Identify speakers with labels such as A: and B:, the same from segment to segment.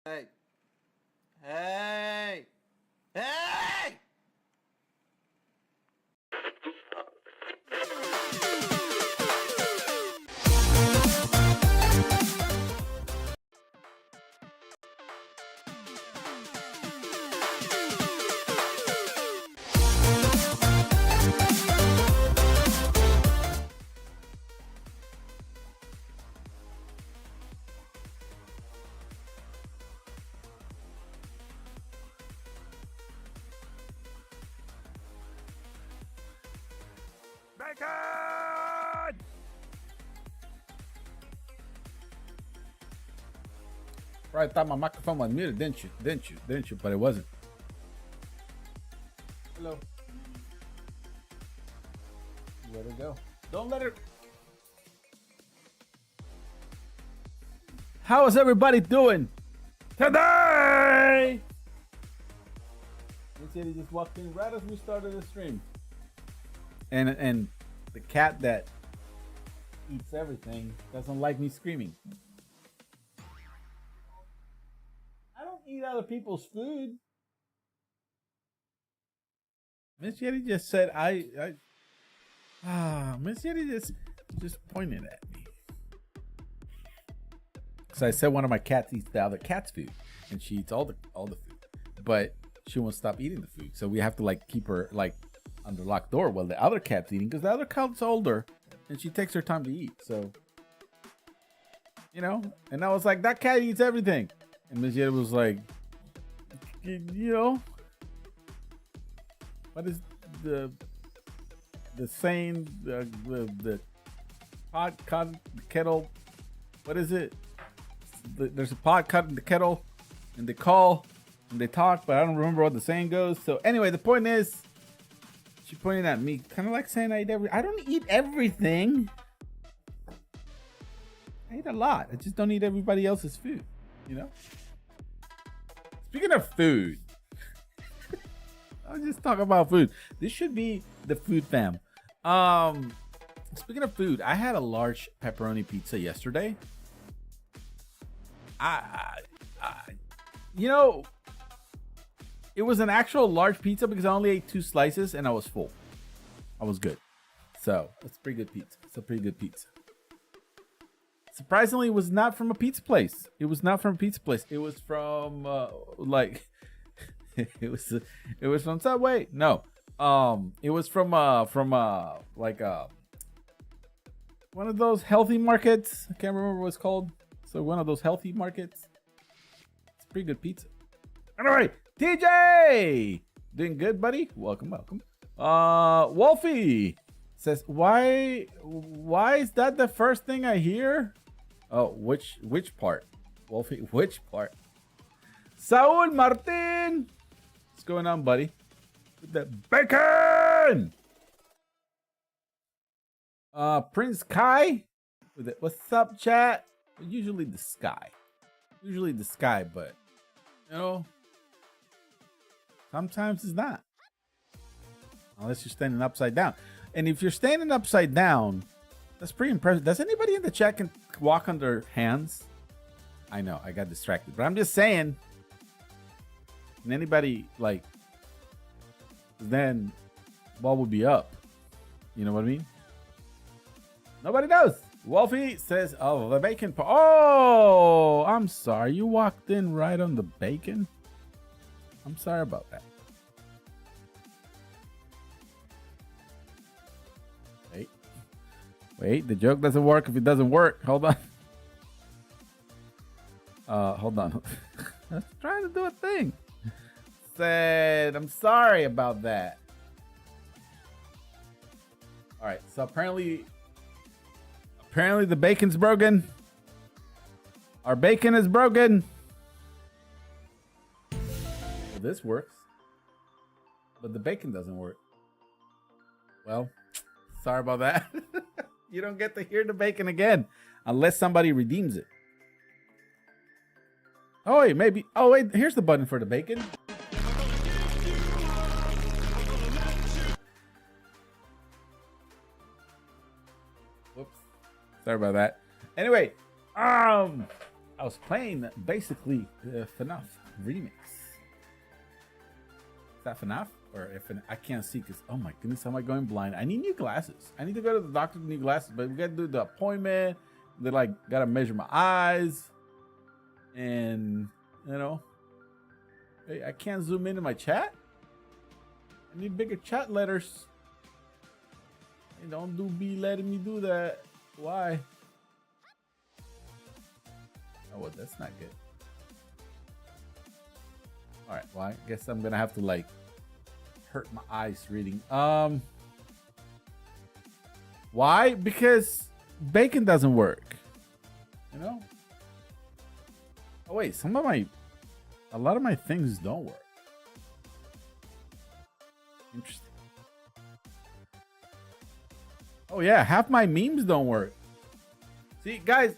A: Hey. Hey. Hey!
B: Bacon!
C: Right, I thought my microphone was muted, didn't you? But it wasn't. Hello. Let it go. Don't let it. How is everybody doing today? This lady just walked in right as we started the stream. And the cat that eats everything doesn't like me screaming. other people's food. Miss Yeti just said Miss Yeti just pointed at me. So I said one of my cats eats the other cat's food, and she eats all the food, but she won't stop eating the food. So we have to like keep her like under locked door while the other cat's eating, because the other cat's older and she takes her time to eat. So, you know, and I was like, that cat eats everything, and Miss Yeti was like, you know, what is the saying, the pot caught the kettle? What is it? There's a pot caught in the kettle, and they call and they talk, but I don't remember what the saying goes. So anyway, the point is, she pointed at me, kind of like saying I don't eat everything. I eat a lot. I just don't eat everybody else's food, you know? Speaking of food, I'll just talk about food. This should be the food fam. Speaking of food, I had a large pepperoni pizza yesterday. You know, it was an actual large pizza because I only ate 2 slices and I was full. I was good. So it's pretty good pizza. It's a pretty good pizza. Surprisingly, it was not from a pizza place. It was not from a pizza place. It was from like it was from Subway. No. It was from like one of those healthy markets. I can't remember what it's called. So one of those healthy markets. It's pretty good pizza. All right, TJ, doing good, buddy. Welcome. Wolfie says, why is that the first thing I hear? Oh, which part? Wolfie, which part? Saul Martin, what's going on, buddy? With the bacon. Prince Kai with it. What's up, chat? Usually the sky, but you know, sometimes it's not, unless you're standing upside down. And if you're standing upside down, that's pretty impressive. Does anybody in the chat can walk on their hands? I know I got distracted, but I'm just saying, can anybody, like, then what would be up? You know what I mean? Nobody knows. Wolfie says, oh, the bacon. Oh, I'm sorry. You walked in right on the bacon. I'm sorry about that. Wait, the joke doesn't work if it doesn't work. Hold on. Hold on. I was trying to do a thing. Said, I'm sorry about that. All right, so apparently the bacon's broken. Our bacon is broken. Well, this works, but the bacon doesn't work. Well, sorry about that. You don't get to hear the bacon again unless somebody redeems it. Oh, wait, maybe. Oh, wait, here's the button for the bacon. Whoops. Sorry about that. Anyway, I was playing basically the FNAF remix. Is that FNAF? Or if I can't see because, oh my goodness, how am I going blind? I need new glasses. I need to go to the doctor with new glasses, but we got to do the appointment. They like got to measure my eyes. And, you know, hey, I can't zoom into my chat. I need bigger chat letters. Hey, don't be letting me do that. Why? Oh, well, that's not good. All right, well, I guess I'm going to have to like hurt my eyes reading. Why? Because bacon doesn't work. You know? Oh wait, a lot of my things don't work. Interesting. Oh yeah, half my memes don't work. See, guys,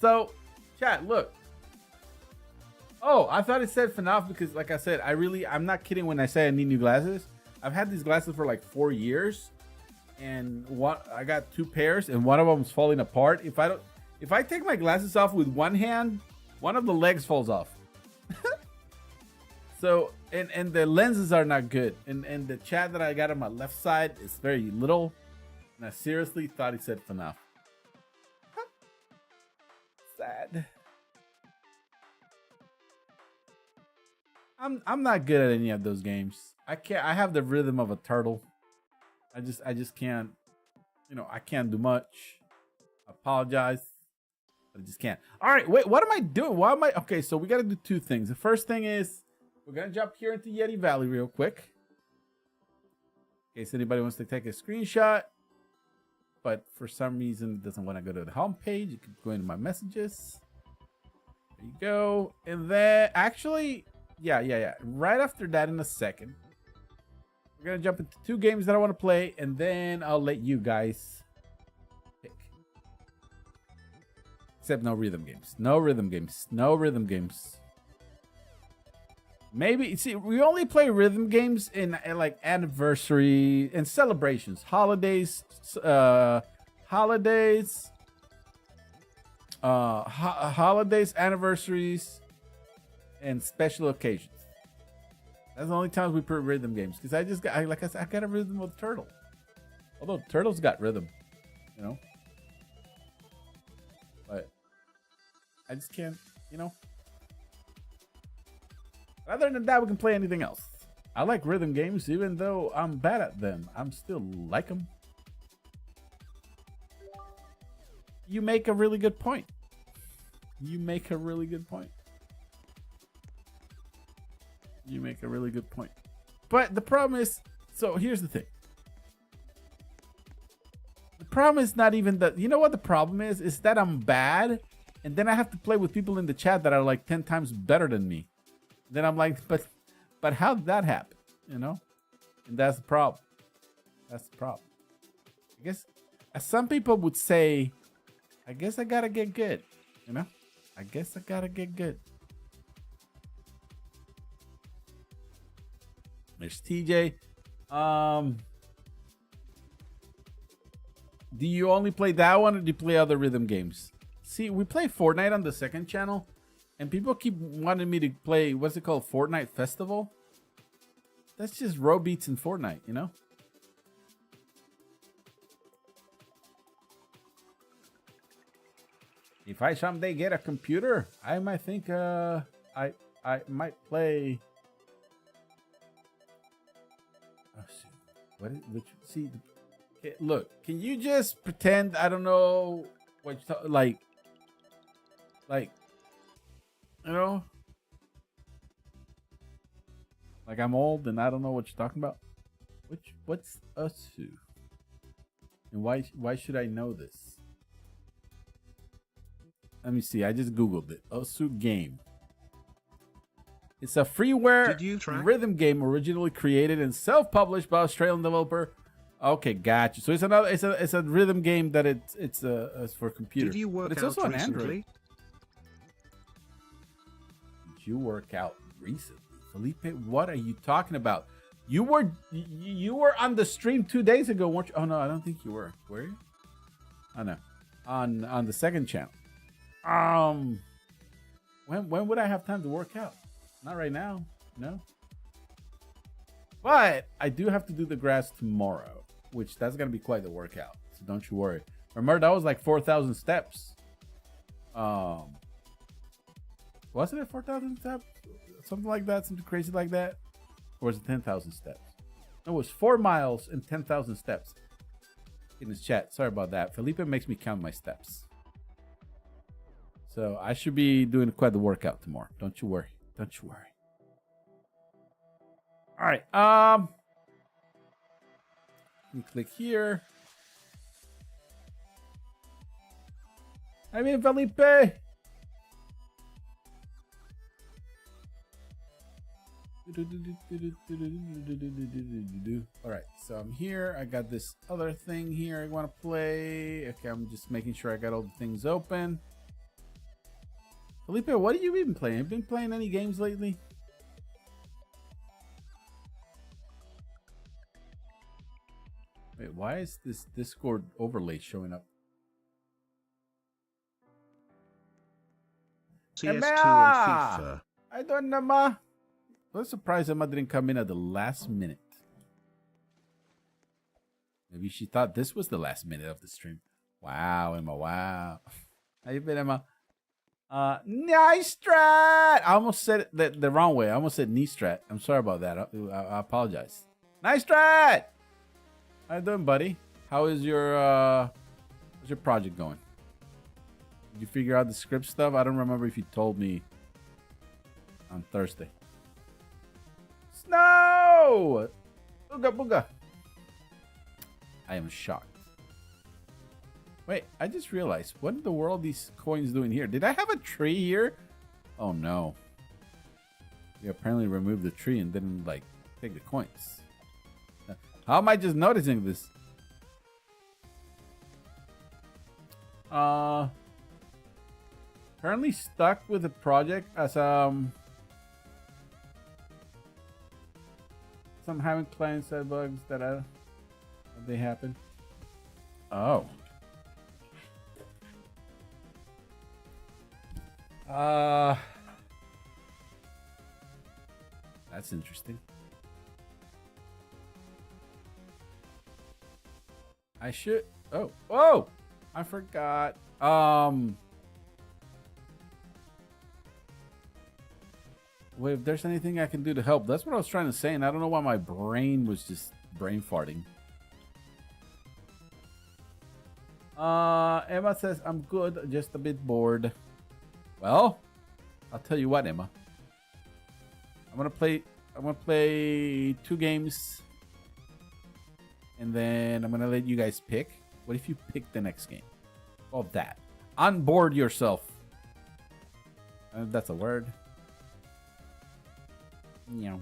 C: so chat, look. Oh, I thought it said FNAF because, like I said, I'm not kidding when I say I need new glasses. I've had these glasses for like 4 years, and I got 2 pairs, and one of them's falling apart. If I take my glasses off with one hand, one of the legs falls off. So and the lenses are not good. And the chat that I got on my left side is very little. And I seriously thought he said FNAF. Sad. I'm not good at any of those games. I have the rhythm of a turtle. I just can't, I can't do much. I apologize. But I just can't. All right, wait, what am I doing? Why am I okay, so we gotta do two things. The first thing is we're gonna jump here into Yeti Valley real quick. In case anybody wants to take a screenshot. But for some reason it doesn't want to go to the home page. You can go into my messages. There you go. And then actually, yeah. Right after that, in a second, we're gonna jump into two games that I want to play, and then I'll let you guys pick. Except no rhythm games. No rhythm games. No rhythm games. Maybe, see, we only play rhythm games in like anniversary and celebrations, holidays, holidays, anniversaries, and special occasions. That's the only times we play rhythm games. Because I just got, like I said, I got a rhythm with turtle. Although turtles got rhythm, But I just can't, Other than that, we can play anything else. I like rhythm games, even though I'm bad at them. I'm still like them. You make a really good point. You make a really good point. You make a really good point. But the problem is, so here's the thing. The problem is not even that, you know what the problem is? Is that I'm bad, and then I have to play with people in the chat that are like 10 times better than me. Then I'm like, but how did that happen? And that's the problem. That's the problem. I guess, as some people would say, I guess I gotta get good. I guess I gotta get good. There's TJ. Do you only play that one, or do you play other rhythm games? See, we play Fortnite on the second channel. And people keep wanting me to play, what's it called? Fortnite Festival? That's just row beats in Fortnite, If I someday get a computer, I might think I might play. Oh shoot. See, look, can you just pretend I don't know what you're like like I'm old and I don't know what you're talking about. What's Usu? And why should I know this? Let me see. I just googled it. Usu game. It's a freeware rhythm game originally created and self-published by Australian developer. Okay, gotcha. So it's another. It's a rhythm game that it's for computer.
B: Did you work
C: but it's
B: out
C: also on
B: recently?
C: Android. You work out recently, Felipe? What are you talking about? You were on the stream 2 days ago, weren't you? Oh no, I don't think you were. Were you? Oh no, on the second channel. When would I have time to work out? Not right now, no. But I do have to do the grass tomorrow, which that's gonna be quite the workout. So don't you worry. Remember, that was like 4,000 steps. Wasn't it 4,000 steps? Something like that, something crazy like that? Or was it 10,000 steps? No, it was 4 miles and 10,000 steps. In his chat, sorry about that. Felipe makes me count my steps. So I should be doing quite the workout tomorrow. Don't you worry. Don't you worry. All right. Let me click here. I mean, Felipe. All right, so I'm here. I got this other thing here I want to play. Okay, I'm just making sure I got all the things open. Felipe, what have you been playing? Have you been playing any games lately? Wait, why is this Discord overlay showing up?
B: CS2 and FIFA.
C: I don't know, ma. was surprised Emma didn't come in at the last minute. Maybe she thought this was the last minute of the stream. Wow, Emma, wow. How you been, Emma? Nice strat. I almost said it the wrong way. I almost said knee strat. I'm sorry about that. I apologize. Nice strat. How you doing, buddy? How is your how's your project going? Did you figure out the script stuff? I don't remember if you told me on Thursday. Snow! Booga booga. I am shocked. Wait, I just realized, what in the world are these coins doing here? Did I have a tree here? Oh no. We apparently removed the tree and didn't, like, take the coins. How am I just noticing this? Currently stuck with the project as some having client side bugs that they happen. Oh. That's interesting. I should. Oh, I forgot. Wait, if there's anything I can do to help, that's what I was trying to say, and I don't know why my brain was just brain farting. Emma says I'm good, just a bit bored. Well, I'll tell you what, Emma. I'm gonna play 2 games, and then I'm gonna let you guys pick. What if you pick the next game? Oh, that. Onboard yourself. That's a word. Yeah.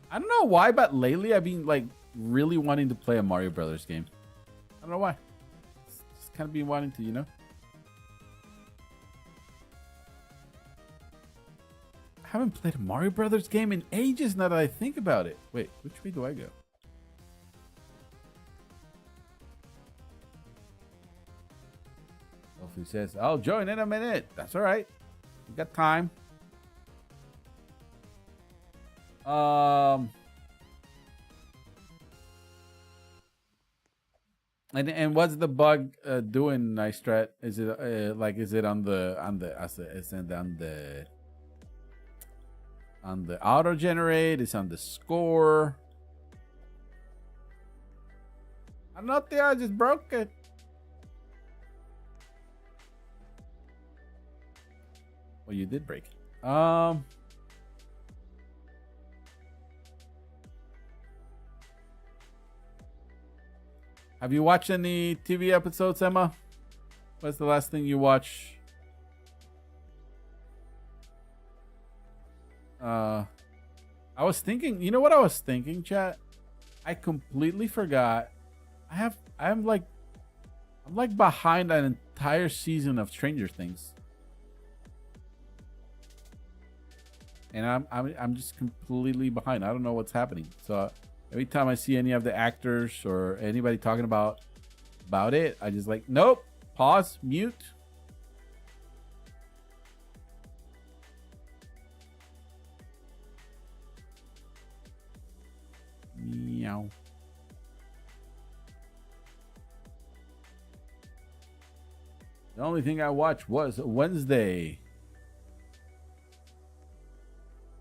C: I don't know why, but lately I've been like really wanting to play a Mario Brothers game. I don't know why. Just kind of been wanting to, you know. I haven't played a Mario Brothers game in ages now that I think about it. Wait, which way do I go? Wolfie says, I'll join in a minute. That's all right. We got time. And what's the bug doing, Nice Strat? Is it like, is it on the auto generate? Is on the score? I don't know, I just broke it. Well, you did break it. Have you watched any TV episodes, Emma? What's the last thing you watched? I was thinking, you know what I was thinking, chat? I completely forgot. I'm like behind an entire season of Stranger Things. And I'm just completely behind. I don't know what's happening. So every time I see any of the actors or anybody talking about it, I just like, nope, pause, mute. Meow. The only thing I watched was Wednesday.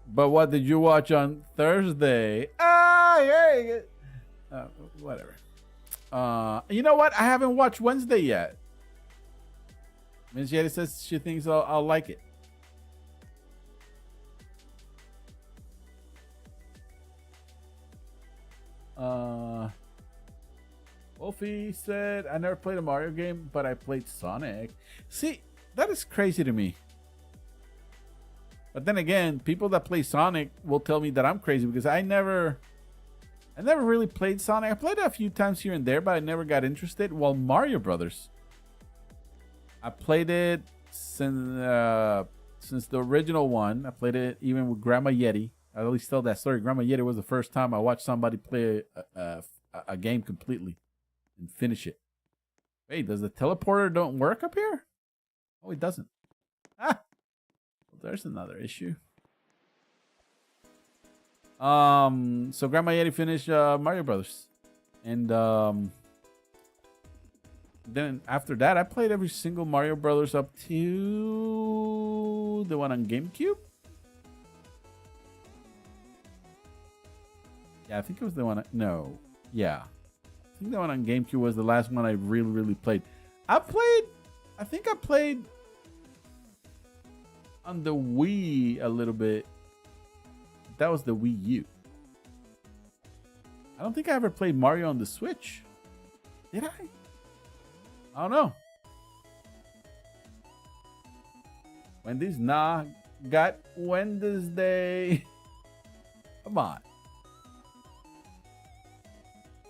C: But what did you watch on Thursday? Yeah. Whatever. You know what? I haven't watched Wednesday yet. Ms. Yeti says she thinks I'll like it. Wolfie said, I never played a Mario game, but I played Sonic. See, that is crazy to me. But then again, people that play Sonic will tell me that I'm crazy because I never really played Sonic. I played it a few times here and there, but I never got interested. Well, Mario Brothers, I played it since the original one. I played it even with Grandma Yeti. I always tell that story. Grandma Yeti was the first time I watched somebody play a game completely and finish it. Wait, does the teleporter don't work up here? Oh, it doesn't. Ah. there's another issue. So Grandma Yeti finished Mario Brothers, and then after that, I played every single Mario Brothers up to the one on GameCube. Yeah, I think it was the one. No, yeah, I think the one on GameCube was the last one I really played. I think I played on the Wii a little bit. That was the Wii U. I don't think I ever played Mario on the Switch. Did I? I don't know. Wendy's? Nah. Got Wednesday. Come on.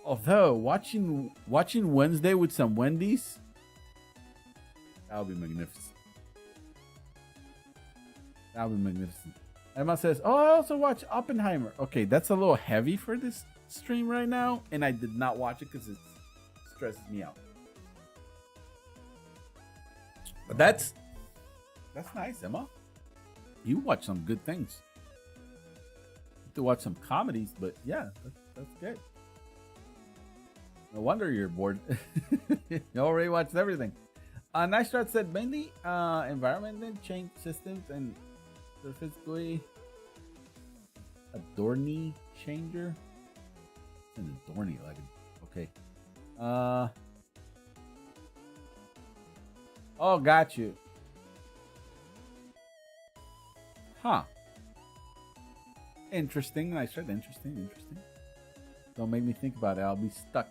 C: Although, watching Wednesday with some Wendy's, that would be magnificent. That would be magnificent. Emma says, oh, I also watch Oppenheimer. Okay, that's a little heavy for this stream right now, and I did not watch it because it stresses me out. But that's nice, Emma. You watch some good things. You have to watch some comedies, but yeah, that's good. No wonder you're bored. You already watched everything. Nice Strat said mainly environment and change systems and surface GUI. Adorny changer. It's an adorny like okay. Oh, got you. Huh. Interesting. Nice Strat. Interesting. Don't make me think about it. I'll be stuck.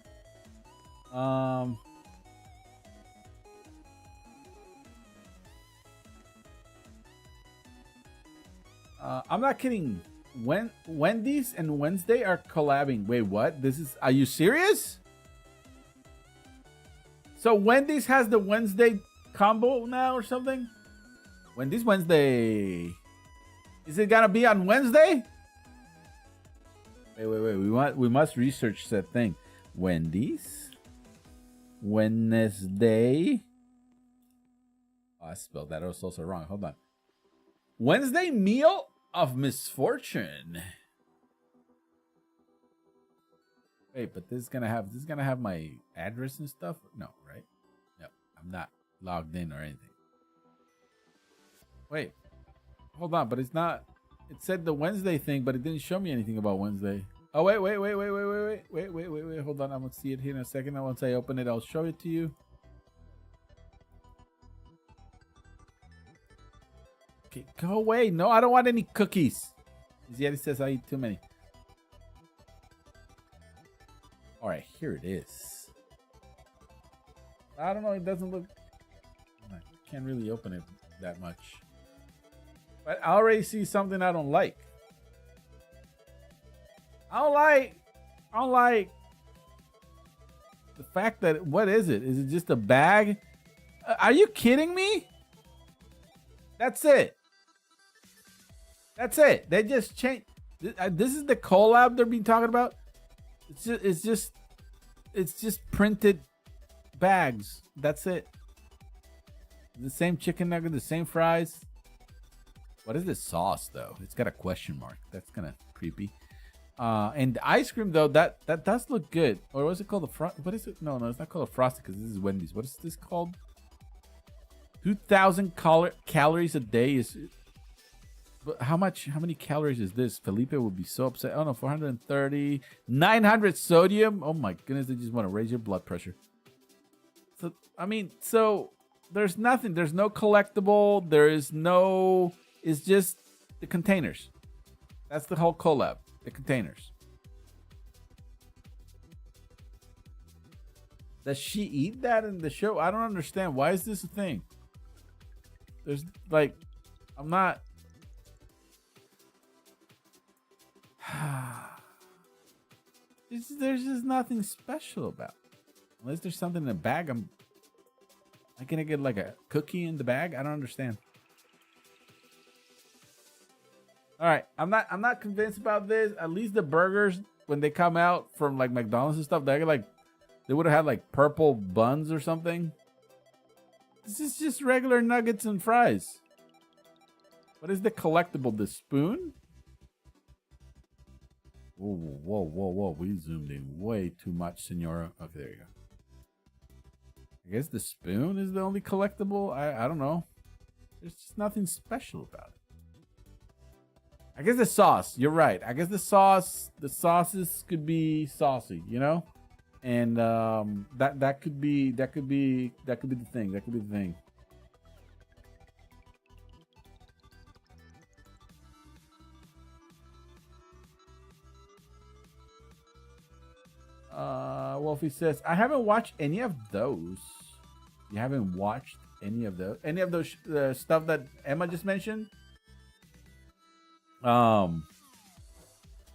C: I'm not kidding. Wendy's and Wednesday are collabing. Wait, what? Are you serious? So Wendy's has the Wednesday combo now or something? Wendy's Wednesday. Is it gonna be on Wednesday? Wait. We must research that thing. Wendy's Wednesday. Oh, I spelled that. I was also wrong. Hold on. Wednesday meal of misfortune. Wait, but this is gonna have my address and stuff? No, right? No, I'm not logged in or anything. Wait, hold on, but it's not. It said the Wednesday thing, but it didn't show me anything about Wednesday. Oh wait. Hold on, I'm gonna see it here in a second. Once I open it, I'll show it to you. Okay, go away. No, I don't want any cookies. Yeti says I eat too many. All right, here it is. I don't know. It doesn't look. I can't really open it that much. But I already see something I don't like. I don't like the fact that, what is it? Is it just a bag? Are you kidding me? That's it. They just changed. This is the collab they're being talking about. It's just printed bags. That's it. The same chicken nugget, the same fries. What is this sauce though? It's got a question mark. That's kind of creepy. And the ice cream though, that does look good. Or was it called the frost? What is it? No, it's not called a frosty because this is Wendy's. What is this called? 2,000 calories a day is. But how many calories is this? Felipe would be so upset. Oh no, 430, 900 sodium. Oh my goodness, they just want to raise your blood pressure. So I mean, there's nothing. There's no collectible. There is no. It's just the containers. That's the whole collab. The containers. Does she eat that in the show? I don't understand. Why is this a thing? There's like, I'm not. There's just nothing special about it. Unless there's something in the bag. I'm gonna get like a cookie in the bag. I don't understand. All right, I'm not convinced about this. At least the burgers, when they come out from like McDonald's and stuff, they would have had like purple buns or something. This is just regular nuggets and fries. What is the collectible? The spoon? Whoa. We zoomed in way too much, Senora. Okay, there you go. I guess the spoon is the only collectible. I don't know. There's just nothing special about it. I guess the sauce. You're right. I guess the sauces could be saucy, you know? And that could be the thing. That could be the thing. Wolfie says, I haven't watched any of those. You haven't watched any of those? Any of those stuff that Emma just mentioned? Yeah,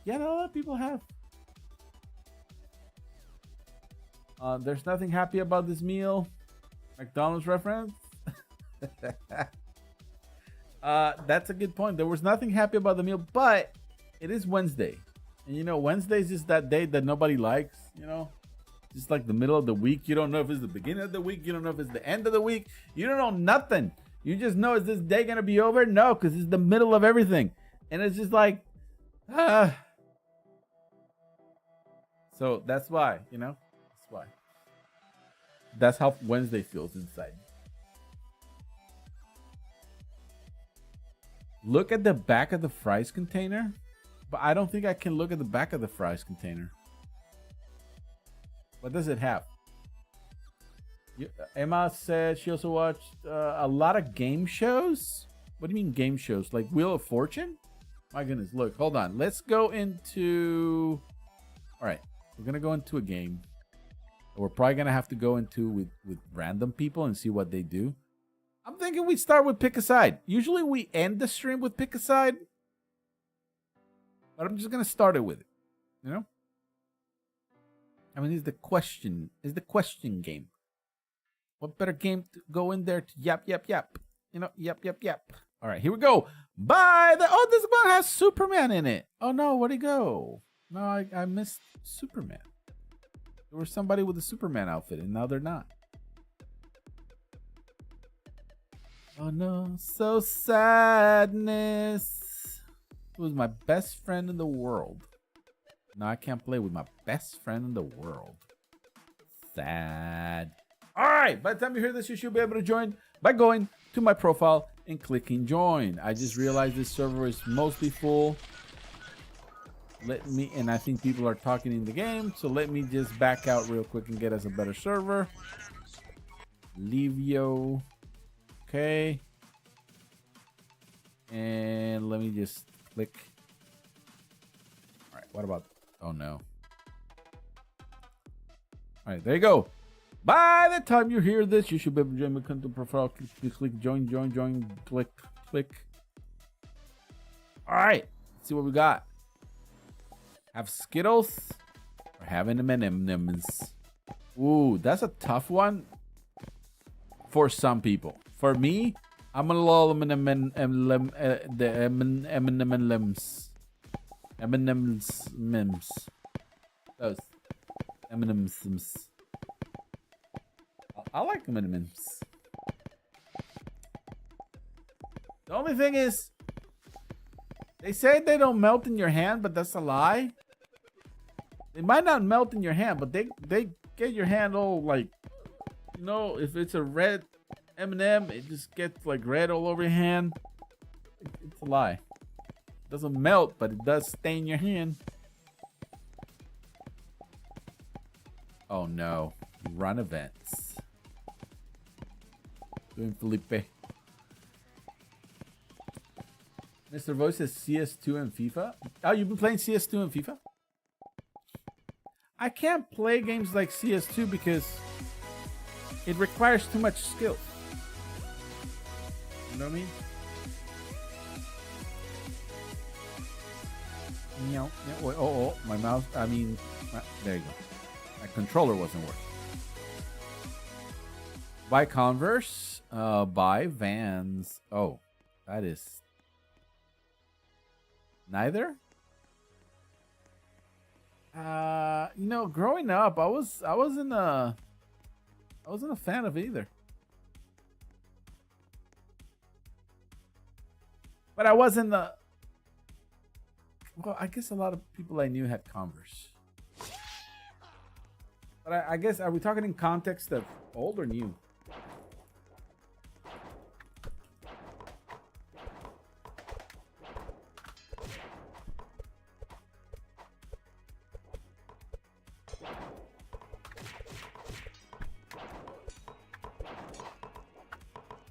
C: a lot of people have. There's nothing happy about this meal. McDonald's reference. That's a good point. There was nothing happy about the meal, but it is Wednesday. And you know, Wednesday is just that day that nobody likes, you know? Just like the middle of the week. You don't know if it's the beginning of the week. You don't know if it's the end of the week. You don't know nothing. You just know, is this day going to be over? No, because it's the middle of everything. And it's just like, So that's why, you know? That's why. That's how Wednesday feels inside. Look at the back of the fries container. But I don't think I can look at the back of the fries container. What does it have? Emma said she also watched a lot of game shows. What do you mean game shows? Like Wheel of Fortune? My goodness, look, hold on. Let's go into... All right, we're going to go into a game. We're probably going to have to go into with random people and see what they do. I'm thinking we start with Pick a Side. Usually we end the stream with Pick a Side. But I'm just going to start it with it, you know? I mean, it's the question game. What better game to go in there to yap. You know, yap. All right, here we go. Oh, this one has Superman in it. Oh no, where'd he go? No, I missed Superman. There was somebody with a Superman outfit and now they're not. Oh no, so sadness. It was my best friend in the world. No, I can't play with my best friend in the world. Sad. All right, by the time you hear this, you should be able to join by going to my profile and clicking join. I just realized this server is mostly full. And I think people are talking in the game, so let me just back out real quick and get us a better server. Leave yo. Okay. And let me just click. All right, what about... Oh no. All right, there you go. By the time you hear this, you should be able to join my content profile. Click join, click. All right, let's see what we got. Have Skittles or have M&M's? Ooh, that's a tough one for some people. For me, I'm gonna love the M&M's. M&M's memes. Those M&M's. I like M&M's. The only thing is, they say they don't melt in your hand, but that's a lie. They might not melt in your hand, but they get your hand all like, you know, if it's a red M&M, it just gets like red all over your hand. It's a lie. Doesn't melt, but it does stain your hand. Oh no. Run events. Doing Felipe. Mr. Voice says CS2 and FIFA. Oh, you've been playing CS2 and FIFA? I can't play games like CS2 because it requires too much skill. You know what I mean? Oh, my mouse. I mean, there you go. My controller wasn't working. Buy Converse. Buy Vans. Oh, that is neither. You know, growing up, I wasn't a fan of either. But I wasn't the. Well, I guess a lot of people I knew had Converse. But I guess, are we talking in context of old or new?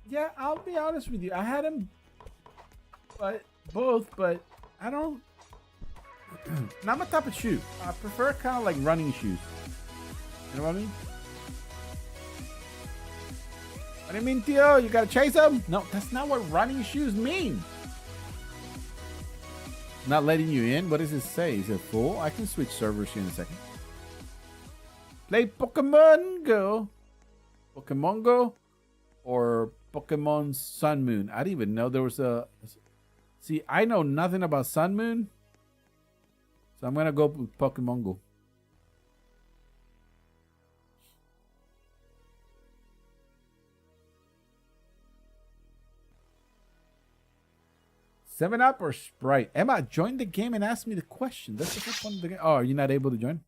C: Yeah, I'll be honest with you. I had them, but both. I don't. Not my type of shoe. I prefer kind of like running shoes. You know what I mean? What do you mean, Theo? You gotta chase them? No, that's not what running shoes mean. Not letting you in? What does it say? Is it full? I can switch servers here in a second. Play Pokemon Go. Pokemon Go? Or Pokemon Sun Moon. I didn't even know there was a. See, I know nothing about Sun Moon, so I'm gonna go with Pokemon Go. Seven Up or Sprite? Emma, join the game and ask me the question. That's the first one of the game. Oh, are you not able to join?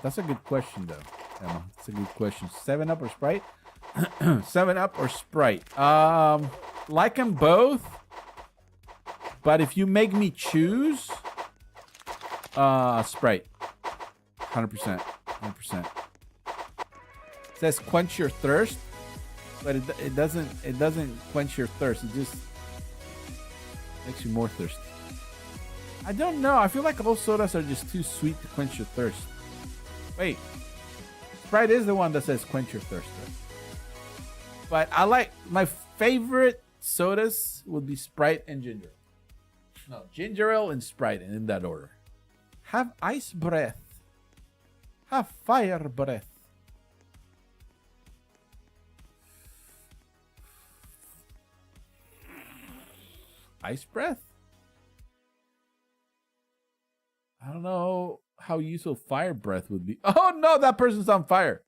C: That's a good question though. Emma, that's a good question. 7-Up or Sprite? 7-Up or Sprite? Like them both, but if you make me choose, Sprite. 100%. 100%. Says quench your thirst, but it doesn't quench your thirst. It just makes you more thirsty. I don't know. I feel like all sodas are just too sweet to quench your thirst. Wait. Sprite is the one that says quench your thirst. Right? But I like, my favorite sodas would be Sprite and ginger. No, ginger ale and Sprite, and in that order. Have ice breath. Have fire breath. Ice breath? I don't know how useful fire breath would be. Oh no, that person's on fire.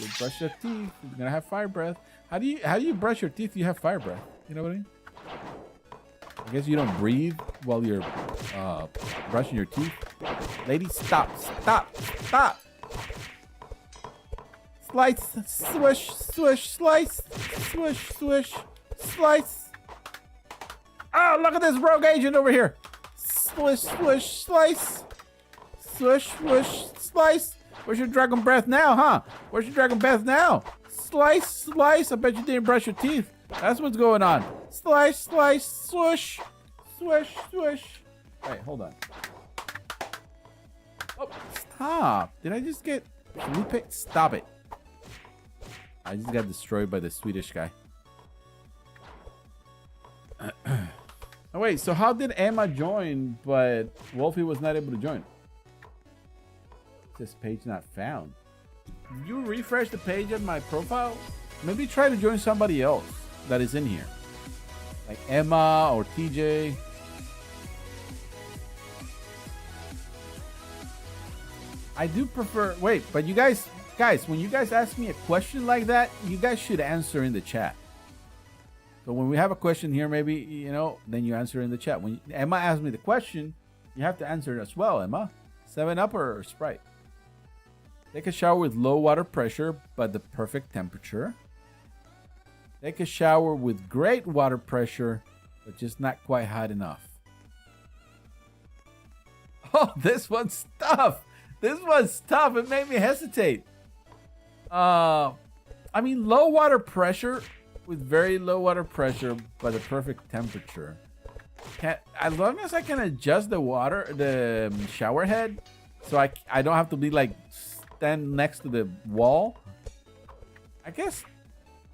C: You brush your teeth, you're gonna have fire breath. How do you brush your teeth if you have fire breath? You know what I mean? I guess you don't breathe while you're brushing your teeth. Lady, stop. Slice, swish, swish, slice, swish, swish, slice. Oh, look at this rogue agent over here. Swish, swish, slice. Swish, swish, slice. Where's your dragon breath now, huh? Where's your dragon breath now? Slice, slice. I bet you didn't brush your teeth. That's what's going on. Slice, slice, swoosh. Swish, swish. Wait, hold on. Oh, stop. Did I just get Felipe? Stop it. I just got destroyed by the Swedish guy. Oh, wait, so how did Emma join, but Wolfie was not able to join? This page not found. Did you refresh the page on my profile? Maybe try to join somebody else that is in here. Like Emma or TJ. I do prefer... Wait, but you guys, when you guys ask me a question like that, you guys should answer in the chat. So when we have a question here, maybe, you know, then you answer in the chat. When Emma asks me the question, you have to answer it as well, Emma. 7-Up or Sprite? Take a shower with low water pressure, but the perfect temperature. Take a shower with great water pressure, but just not quite hot enough. Oh, this one's tough. This one's tough. It made me hesitate. I mean, low water pressure with very low water pressure, but the perfect temperature. As long as I can adjust the shower head, so I don't have to be like stand next to the wall, I guess.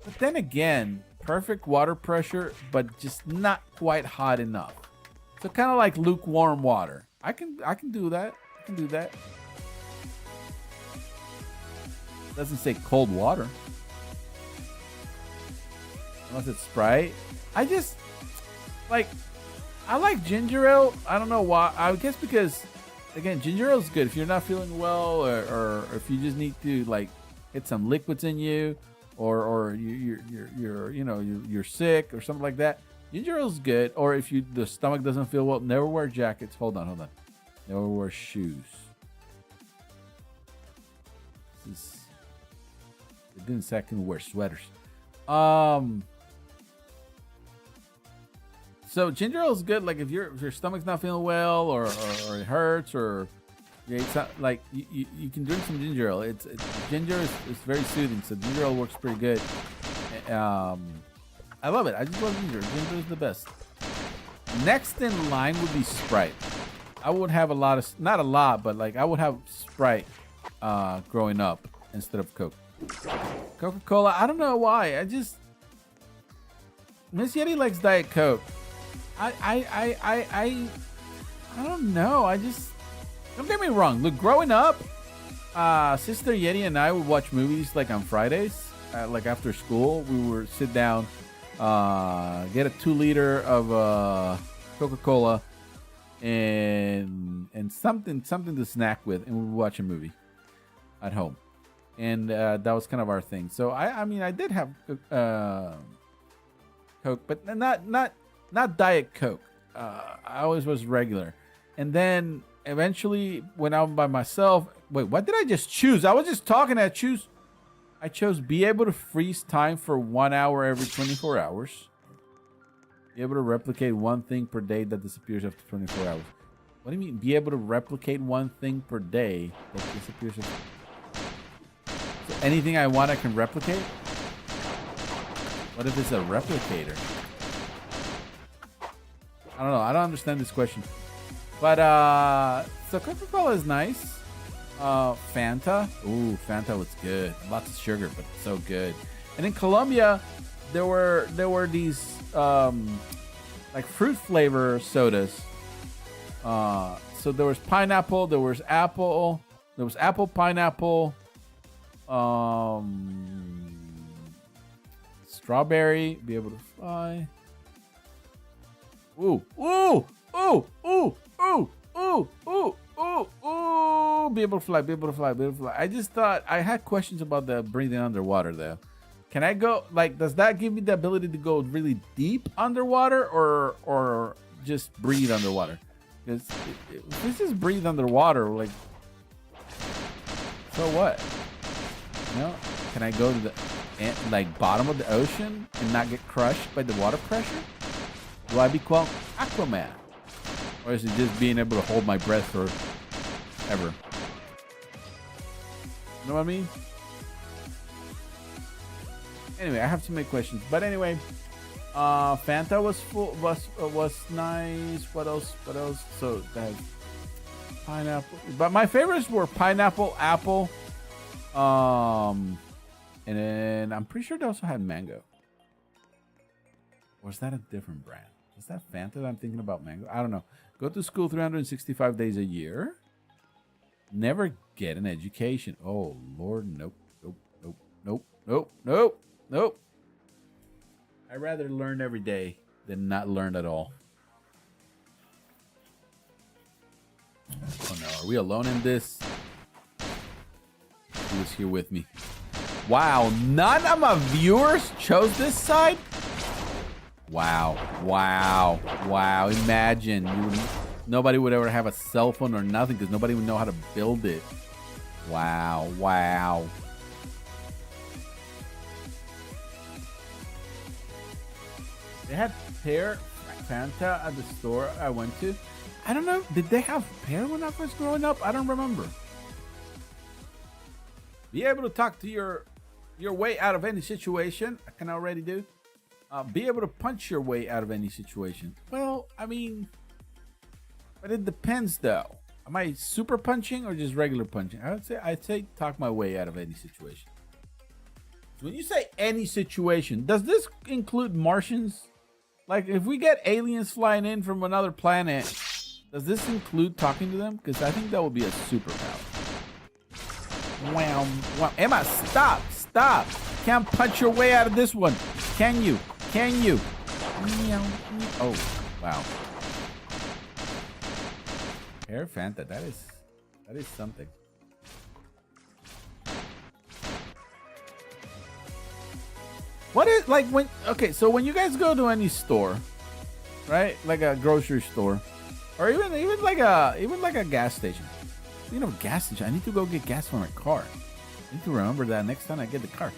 C: But then again, perfect water pressure, but just not quite hot enough. So kind of like lukewarm water. I can do that. I can do that. Doesn't say cold water. Unless it's Sprite. I just like, I like ginger ale. I don't know why. I guess because, again, ginger ale is good if you're not feeling well, or if you just need to like get some liquids in you, or you're sick or something like that, ginger ale is good. Or if the stomach doesn't feel well, never wear jackets. Hold on. Never wear shoes. It didn't say I can wear sweaters. So ginger ale is good. Like if your stomach's not feeling well, or it hurts, or you ate like you can drink some ginger ale. It's ginger is very soothing. So ginger ale works pretty good. I love it. I just love ginger. Ginger is the best. Next in line would be Sprite. I would have not a lot, but like I would have Sprite growing up instead of Coke. Coca-Cola, I don't know why. Miss Yeti likes Diet Coke. I don't know. Don't get me wrong. Look, growing up, Sister Yeti and I would watch movies like on Fridays, like after school. We would sit down, get a 2-liter of Coca-Cola and something to snack with, and we would watch a movie at home. And that was kind of our thing. So I mean I did have Coke, but not Diet Coke. I always was regular. And then eventually when I'm by myself, wait, what did I just choose? I was just talking. I chose be able to freeze time for 1 hour every 24 hours. Be able to replicate one thing per day that disappears after 24 hours. What do you mean? Be able to replicate one thing per day that disappears after... So anything I want, I can replicate? What if it's a replicator? I don't know. I don't understand this question. But, so Coca-Cola is nice. Fanta. Ooh, Fanta was good. Lots of sugar, but so good. And in Colombia, there were these, like fruit flavor sodas. So there was pineapple, there was apple, pineapple, strawberry, be able to fly. Ooh, ooh, ooh, ooh, ooh, ooh, ooh, ooh, ooh, be able to fly, be able to fly, be able to fly. I just thought I had questions about the breathing underwater though. Can I go, like, does that give me the ability to go really deep underwater or just breathe underwater? Because if this is breathe underwater, like, so what? You know, can I go to the like bottom of the ocean and not get crushed by the water pressure? Do I become Aquaman? Or is it just being able to hold my breath forever? You know what I mean? Anyway, I have too many questions. But anyway, Fanta was nice. What else? So that pineapple. But my favorites were pineapple, apple, and then I'm pretty sure they also had mango. Or is that a different brand? Is that Fanta that I'm thinking about mango? I don't know. Go to school 365 days a year. Never get an education. Oh Lord, nope, nope, nope, nope, nope, nope, nope. I'd rather learn every day than not learn at all. Oh no, are we alone in this? Who is here with me? Wow, none of my viewers chose this side? Wow, wow, wow. Imagine nobody would ever have a cell phone or nothing because nobody would know how to build it. Wow, wow. They had pear Fanta at the store I went to. I don't know. Did they have pear when I was growing up? I don't remember. Be able to talk to your way out of any situation. I can already do. Be able to punch your way out of any situation. Well, I mean, but it depends though. Am I super punching or just regular punching? I'd say talk my way out of any situation. So when you say any situation, does this include Martians? Like if we get aliens flying in from another planet, does this include talking to them? Because I think that would be a superpower. Wow, wow. Emma, stop. Can't punch your way out of this one. Can you? Oh, wow. Pear Fanta, that is something. What is like when? Okay, so when you guys go to any store, right? Like a grocery store, or even like a gas station. You know, gas station. I need to go get gas for my car. I need to remember that next time I get the car.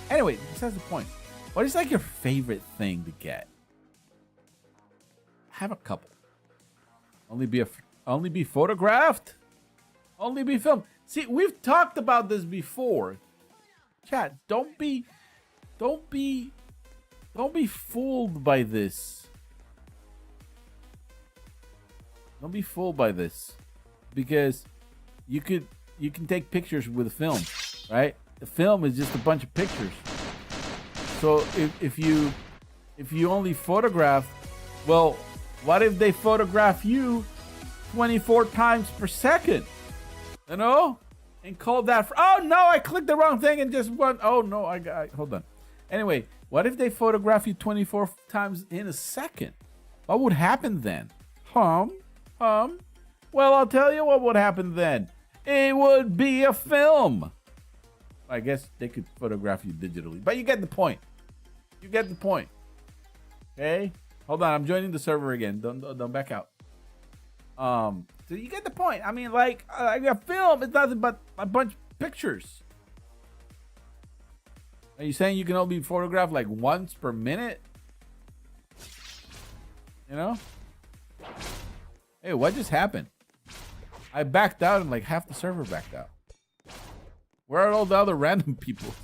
C: Anyway, besides the point. What is like your favorite thing to get? I have a couple. Only be photographed. Only be filmed. See, we've talked about this before. Chat, don't be fooled by this. Don't be fooled by this, because you can take pictures with a film, right? The film is just a bunch of pictures. So if you only photograph, well, what if they photograph you 24 times per second? You know, and call that. Oh no, I clicked the wrong thing and just went. Oh no, hold on. Anyway, what if they photograph you 24 times in a second? What would happen then? Well, I'll tell you what would happen then. It would be a film. I guess they could photograph you digitally, but you get the point. You get the point. Okay? Hold on, I'm joining the server again. Don't back out. So you get the point. I mean, like a film is nothing but a bunch of pictures. Are you saying you can only be photographed like once per minute? You know? Hey, what just happened? I backed out and like half the server backed out. Where are all the other random people?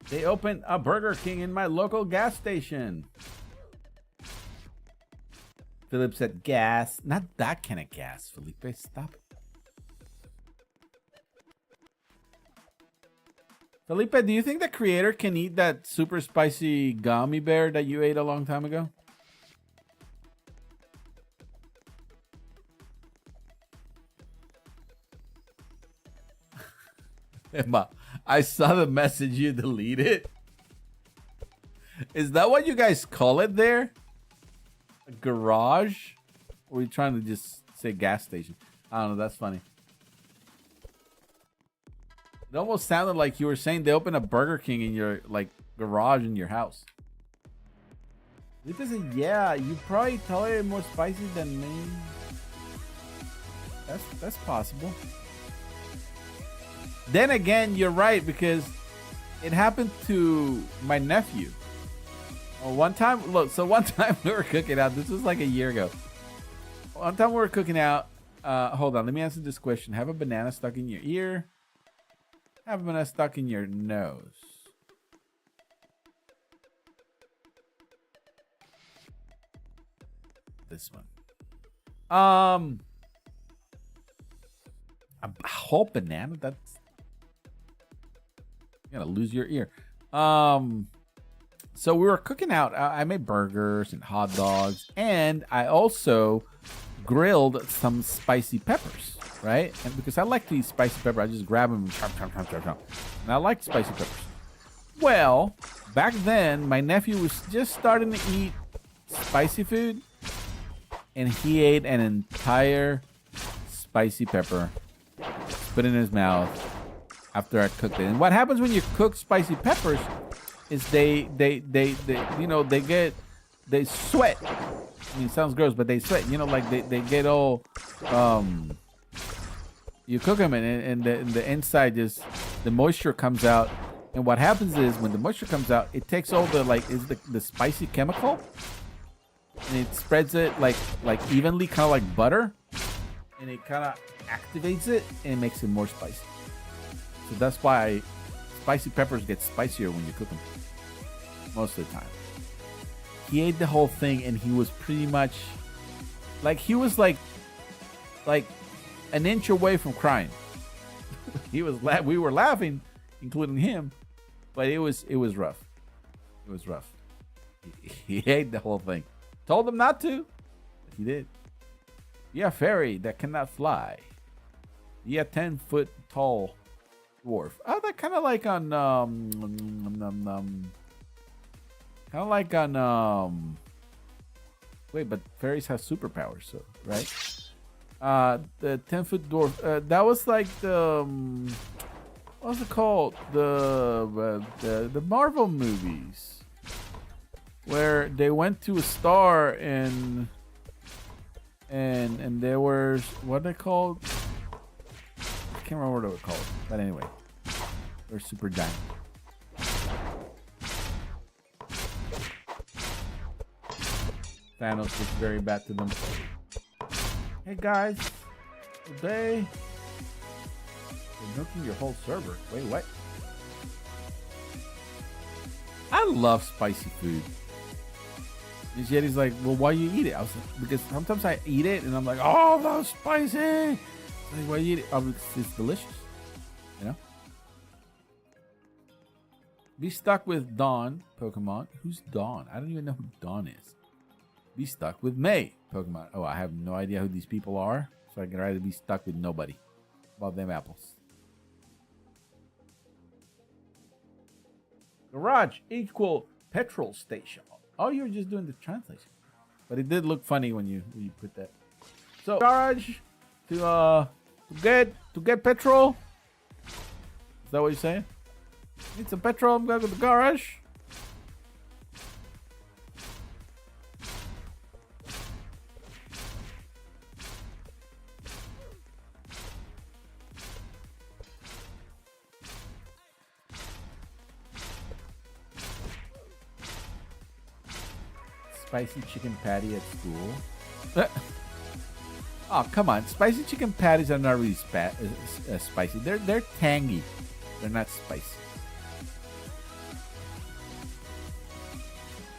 C: They opened a Burger King in my local gas station. Philip said gas. Not that kind of gas, Felipe. Stop it. Felipe, do you think the creator can eat that super spicy gummy bear that you ate a long time ago? Emma, I saw the message you deleted. Is that what you guys call it there? A garage? Or are you trying to just say gas station? I don't know. That's funny. It almost sounded like you were saying they opened a Burger King in your like garage in your house. It said, yeah, you probably tolerate more spicy than me. That's possible. Then again, you're right, because it happened to my nephew. One time we were cooking out. This was like a year ago. One time we were cooking out. Hold on, let me answer this question. Have a banana stuck in your ear? Have a banana stuck in your nose? This one. A whole banana? That's... You're gonna lose your ear. So we were cooking out. I made burgers and hot dogs, and I also grilled some spicy peppers, right? And because I like these spicy peppers, I just grab them and chop. And I like spicy peppers. Well, back then, my nephew was just starting to eat spicy food, and he ate an entire spicy pepper, put it in his mouth after I cooked it. And what happens when you cook spicy peppers is they sweat. I mean, it sounds gross, but they sweat. You know, like they get all you cook them and the inside just the moisture comes out. And what happens is when the moisture comes out, it takes all the the spicy chemical and it spreads it like evenly, kind of like butter, and it kind of activates it and it makes it more spicy. So that's why spicy peppers get spicier when you cook them most of the time. He ate the whole thing and he was pretty much like he was like an inch away from crying. We were laughing, including him, but it was rough. It was rough. He ate the whole thing. Told him not to, but he did. Yeah, fairy that cannot fly. Yeah, 10-foot tall dwarf. Oh, that kind of like on wait, but fairies have superpowers, so right? The 10-foot dwarf. That was like the what's it called? The Marvel movies where they went to a star and there was what they called. I can't remember what they were called, but anyway, they're super giant. Thanos was very bad to them. Hey guys, today you're nuking your whole server. Wait, what? I love spicy food. This Yeti's like, well, why you eat it? I was like, because sometimes I eat it and I'm like, oh, that's spicy. Like, why you eat it? Oh, because it's delicious. You know? Be stuck with Dawn Pokemon. Who's Dawn? I don't even know who Dawn is. Be stuck with May Pokemon. Oh, I have no idea who these people are. So I can rather be stuck with nobody. About them apples. Garage equal petrol station. Oh, you were just doing the translation. But it did look funny when you put that. So garage to get petrol. Is that what you're saying? Need some petrol, I'm going to the garage. Spicy chicken patty at school. Oh, come on. Spicy chicken patties are not really spicy. They're tangy. They're not spicy.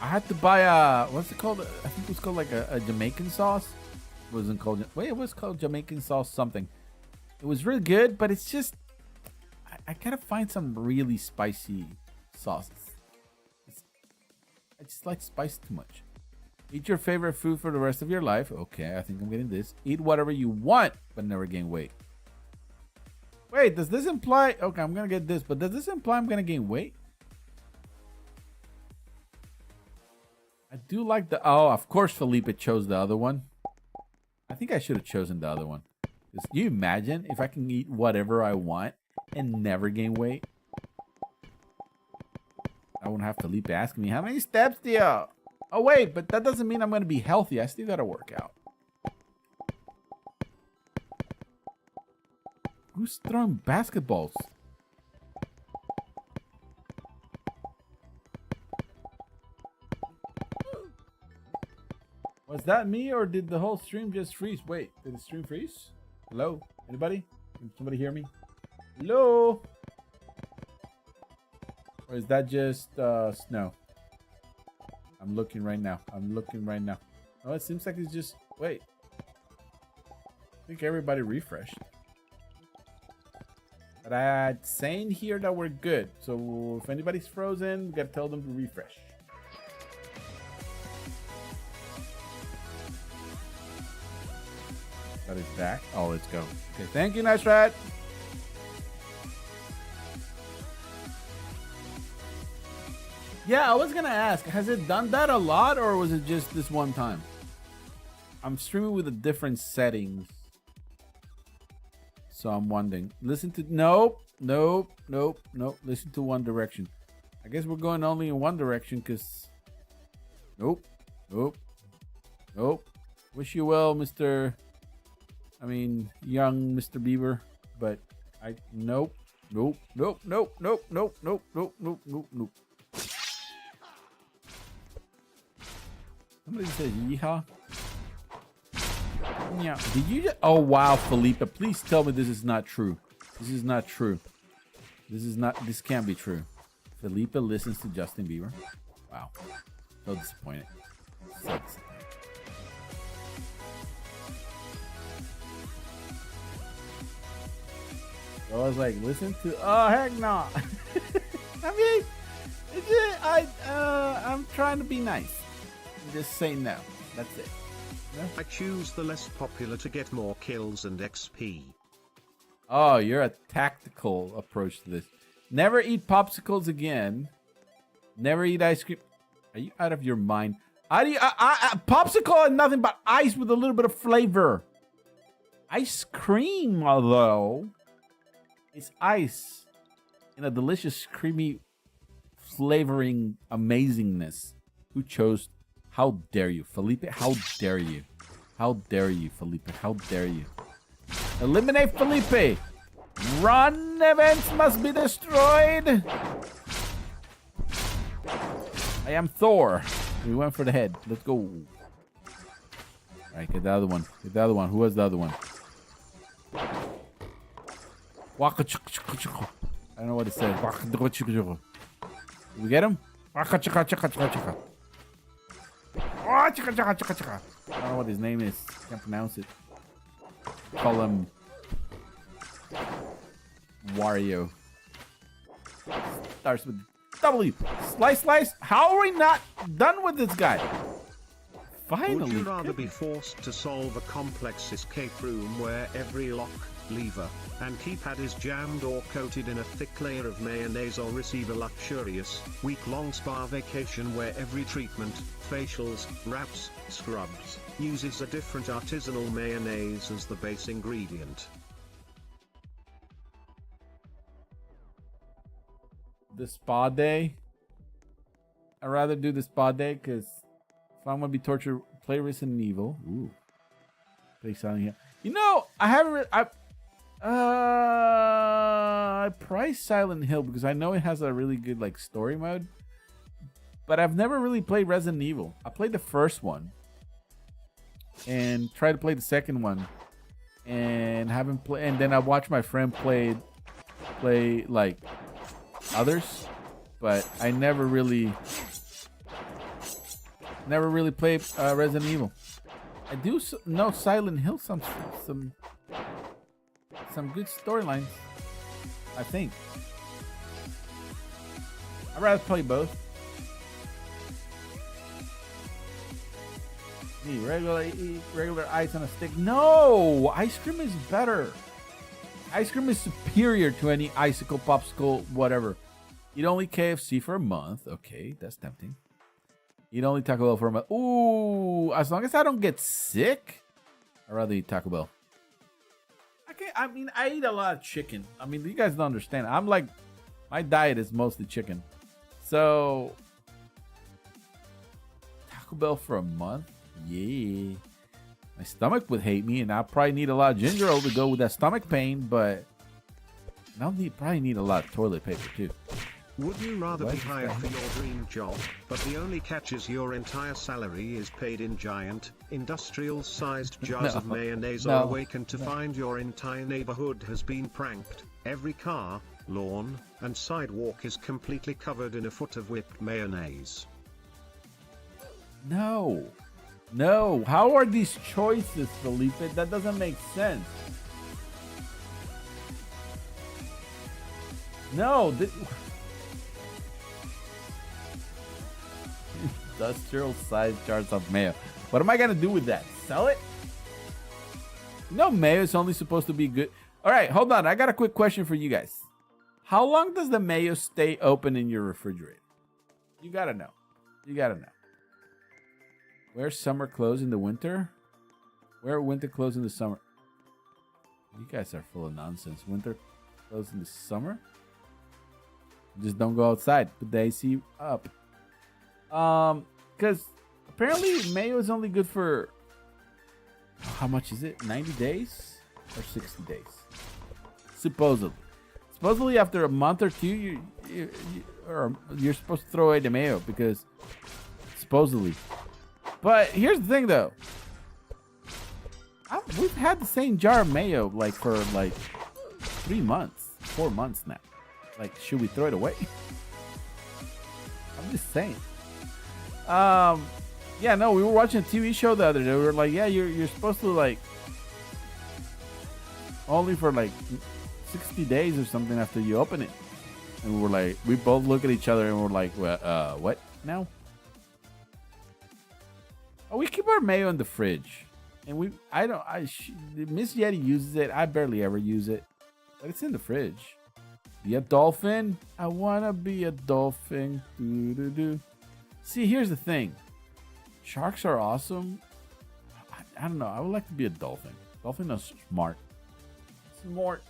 C: I had to buy a, what's it called? I think it was called like a Jamaican sauce. It wasn't called, wait, it was called Jamaican sauce something. It was really good, but it's just, I gotta find some really spicy sauces. I just like spice too much. Eat your favorite food for the rest of your life. Okay, I think I'm getting this. Eat whatever you want, but never gain weight. Wait, does this imply... Okay, I'm going to get this, but does this imply I'm going to gain weight? I do like the... Oh, of course Felipe chose the other one. I think I should have chosen the other one. Can you imagine if I can eat whatever I want and never gain weight? I won't have Felipe asking me, how many steps do you... Oh, wait, but that doesn't mean I'm going to be healthy. I still got to work out. Who's throwing basketballs? Was that me or did the whole stream just freeze? Wait, did the stream freeze? Hello? Anybody? Can somebody hear me? Hello? Or is that just snow? I'm looking right now. Oh, it seems like it's just... Wait. I think everybody refreshed. But I'm saying here that we're good. So if anybody's frozen, we gotta tell them to refresh. That is back. Oh, let's go. Okay, thank you, Nice Rat. Yeah, I was gonna ask, has it done that a lot or was it just this one time? I'm streaming with the different settings. So I'm wondering. Listen to, nope. Listen to One Direction. I guess we're going only in one direction because, nope. Wish you well, young Mr. Bieber, but nope. Somebody says yeehaw. Yeah. Did you just... Oh, wow, Felipe. Please tell me this is not true. This can't be true. Felipe listens to Justin Bieber. Wow. So disappointed. So I was like, listen to... Oh, heck no. I'm trying to be nice. Just say no. That's it. No?
B: I choose the less popular to get more kills and XP.
C: Oh, you're a tactical approach to this. Never eat popsicles again. Never eat ice cream. Are you out of your mind? Popsicle and nothing but ice with a little bit of flavor. Ice cream, though, is ice in a delicious, creamy flavoring amazingness. Who chose? How dare you, Felipe? How dare you? How dare you, Felipe? How dare you? Eliminate Felipe! Run events must be destroyed! I am Thor. We went for the head. Let's go. Alright, get the other one. Get the other one. Who was the other one? I don't know what it said. Did we get him? I don't know what his name is. Can't pronounce it. Call him Wario. Starts with W. Slice, slice. How are we not done with this guy? Finally.
B: Would you rather be forced to solve a complex escape room where every lock, lever, and keypad is jammed or coated in a thick layer of mayonnaise, or receive a luxurious, week-long spa vacation where every treatment, facials, wraps, scrubs, uses a different artisanal mayonnaise as the base ingredient?
C: The spa day. I'd rather do the spa day because if I'm gonna be tortured, play Resident Evil. Ooh. Play Silent Hill. You know, I haven't. I priced Silent Hill because I know it has a really good like story mode, but I've never really played Resident Evil. I played the first one and tried to play the second one, and haven't played. And then I watched my friend play like others, but I never really played Resident Evil. I do know Silent Hill some good storylines, I think. I'd rather play both. Eat regular ice on a stick. No! Ice cream is better. Ice cream is superior to any icicle, popsicle, whatever. Eat only KFC for a month. Okay, that's tempting. Eat only Taco Bell for a month. Ooh, as long as I don't get sick, I'd rather eat Taco Bell. I mean, I eat a lot of chicken. I mean, you guys don't understand. I'm like, my diet is mostly chicken. So, Taco Bell for a month? Yeah. My stomach would hate me, and I'll probably need a lot of ginger ale to go with that stomach pain, but I'll probably need a lot of toilet paper, too.
B: Would you rather be hired for your dream job, but the only catch is your entire salary is paid in giant, industrial-sized jars of mayonnaise, or awaken to find your entire neighborhood has been pranked, every car, lawn, and sidewalk is completely covered in a foot of whipped mayonnaise?
C: No. No. How are these choices, Felipe? That doesn't make sense. No. Industrial sized jars of mayo. What am I gonna do with that? Sell it? No, mayo is only supposed to be good. All right, hold on. I got a quick question for you guys. How long does the mayo stay open in your refrigerator? You gotta know. You gotta know. Wear summer clothes in the winter? Wear winter clothes in the summer? You guys are full of nonsense. Winter clothes in the summer? Just don't go outside. Put the AC up. Because apparently mayo is only good for, how much is it? 90 days or 60 days? Supposedly after a month or two, you're supposed to throw away the mayo because supposedly. But here's the thing, though. We've had the same jar of mayo like for like 3 months, 4 months now. Like, should we throw it away? I'm just saying. Yeah, no, we were watching a TV show the other day. We were like, yeah, you're supposed to like only for like 60 days or something after you open it. And we were like, we both look at each other and we're like, well, what now? Oh, we keep our mayo in the fridge, and Miss Yeti uses it. I barely ever use it, but it's in the fridge. Be a dolphin? I wanna be a dolphin. Doo-doo-doo. See, here's the thing. Sharks are awesome. I don't know. I would like to be a dolphin. Dolphin is smart. Smart.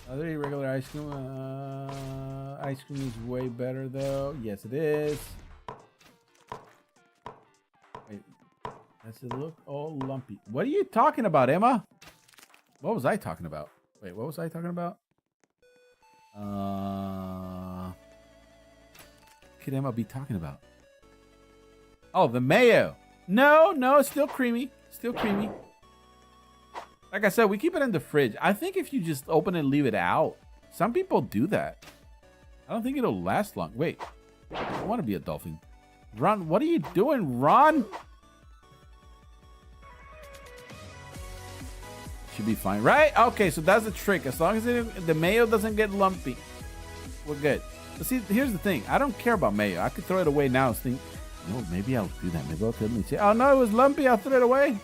C: Other regular ice cream. Ice cream is way better though. Yes, it is. Wait, does it look all lumpy? What are you talking about, Emma? What was I talking about? Wait, what was I talking about? What could Emma be talking about? Oh, the mayo. No, it's still creamy. Still creamy. Like I said, we keep it in the fridge. I think if you just open it and leave it out, some people do that. I don't think it'll last long. Wait, I want to be a dolphin. Ron, what are you doing, Ron? Should be fine, right? Okay, so that's the trick. As long as the mayo doesn't get lumpy, we're good. But see, here's the thing. I don't care about mayo. I could throw it away now and think, no, maybe I'll do that. Maybe I'll tell me, say, oh no, it was lumpy. I'll throw it away.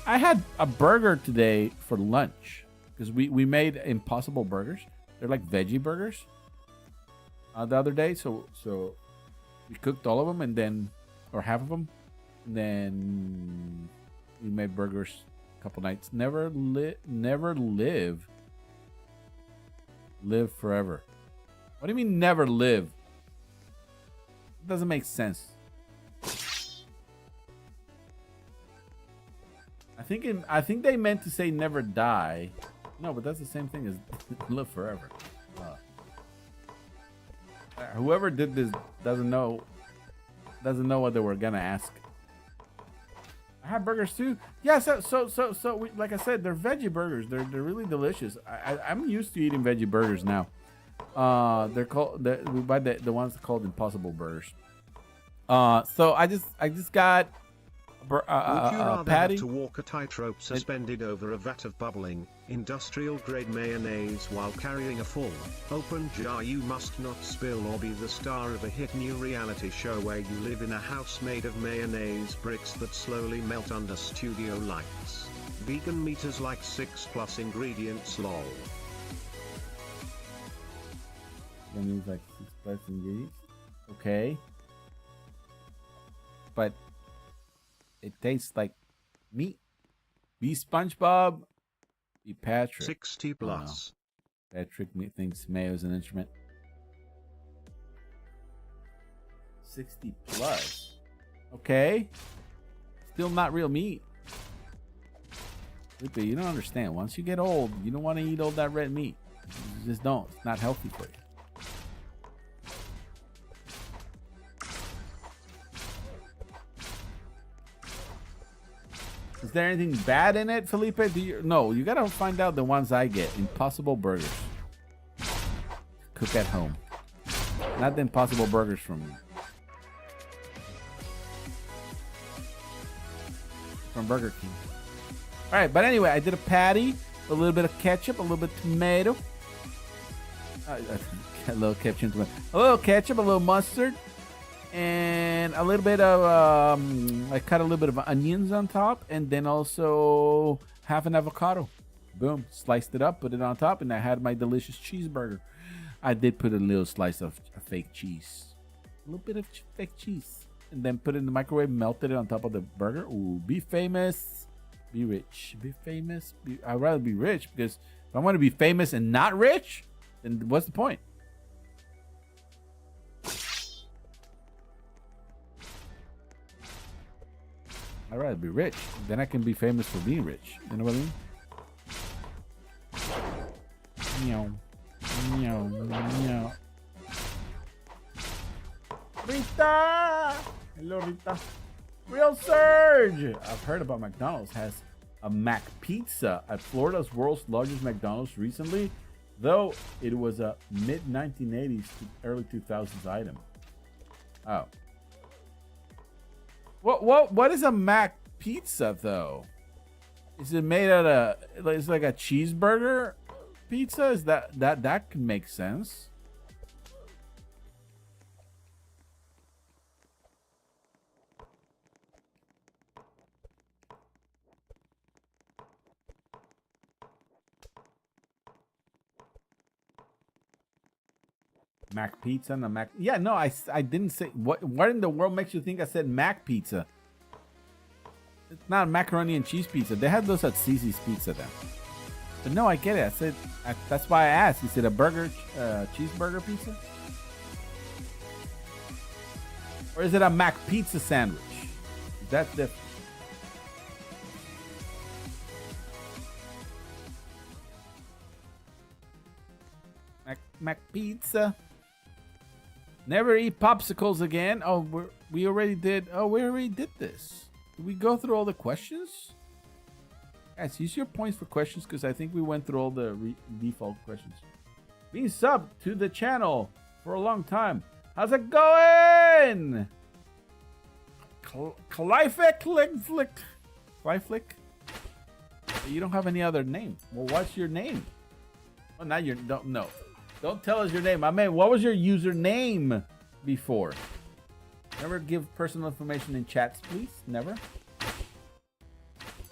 C: I had a burger today for lunch because we made Impossible burgers. They're like veggie burgers the other day. So we cooked all of them and then, or half of them, and then we made burgers a couple nights. Never live forever. What do you mean never live? It doesn't make sense. I think they meant to say never die. No, but that's the same thing as live forever. Whoever did this doesn't know what they were gonna ask. I have burgers too. Yeah, so we, like I said, they're veggie burgers. They're really delicious. I'm used to eating veggie burgers now. They're called we buy the ones called Impossible burgers. So I just got
B: Would you rather
C: patty
B: have to walk a tightrope suspended over a vat of bubbling, industrial-grade mayonnaise while carrying a full, open jar you must not spill, or be the star of a hit new reality show where you live in a house made of mayonnaise bricks that slowly melt under studio lights? Vegan meters like 6+ ingredients lol.
C: That means like 6+ ingredients. Okay. But it tastes like meat. Be SpongeBob. Be Patrick.
B: 60+.
C: Patrick thinks Mayo's an instrument. 60+. Okay. Still not real meat. Look, you don't understand. Once you get old, you don't want to eat all that red meat. You just don't. It's not healthy for you. Is there anything bad in it, Felipe? No, you gotta find out the ones I get. Impossible burgers. Cook at home. Not the Impossible burgers from Burger King. Alright, but anyway, I did a patty, a little bit of ketchup, a little bit of tomato. A little ketchup, a little ketchup, a little mustard. And a little bit of, I cut a little bit of onions on top, and then also half an avocado. Boom, sliced it up, put it on top, and I had my delicious cheeseburger. I did put a little slice of fake cheese, a little bit of fake cheese, and then put it in the microwave, melted it on top of the burger. Ooh, be famous, be rich, be famous. I'd rather be rich, because if I want to be famous and not rich, then what's the point? I'd rather be rich. Then I can be famous for being rich. You know what I mean? Meow. Meow. Meow. Rita! Hello, Rita. Real Surge! I've heard about McDonald's has a Mac Pizza at Florida's world's largest McDonald's recently, though it was a mid-1980s to early 2000s item. Oh. What is a Mac Pizza though? Is it made out of? It's like a cheeseburger pizza. Is that can make sense? Mac pizza and a Mac. Yeah, no, I didn't say. What in the world makes you think I said Mac pizza? It's not macaroni and cheese pizza. They had those at Cece's Pizza then. But no, I get it. I said that's why I asked. Is it a burger, cheeseburger pizza, or is it a Mac pizza sandwich? That's different. Mac pizza. Never eat popsicles again. Oh, we already did. Oh, we already did this. Did we go through all the questions? Guys, use your points for questions because I think we went through all the default questions. Being subbed to the channel for a long time. How's it going? Clyflick. You don't have any other name. Well, what's your name? Oh, now you don't know. Don't tell us your name. I mean, what was your username before? Never give personal information in chats, please. Never.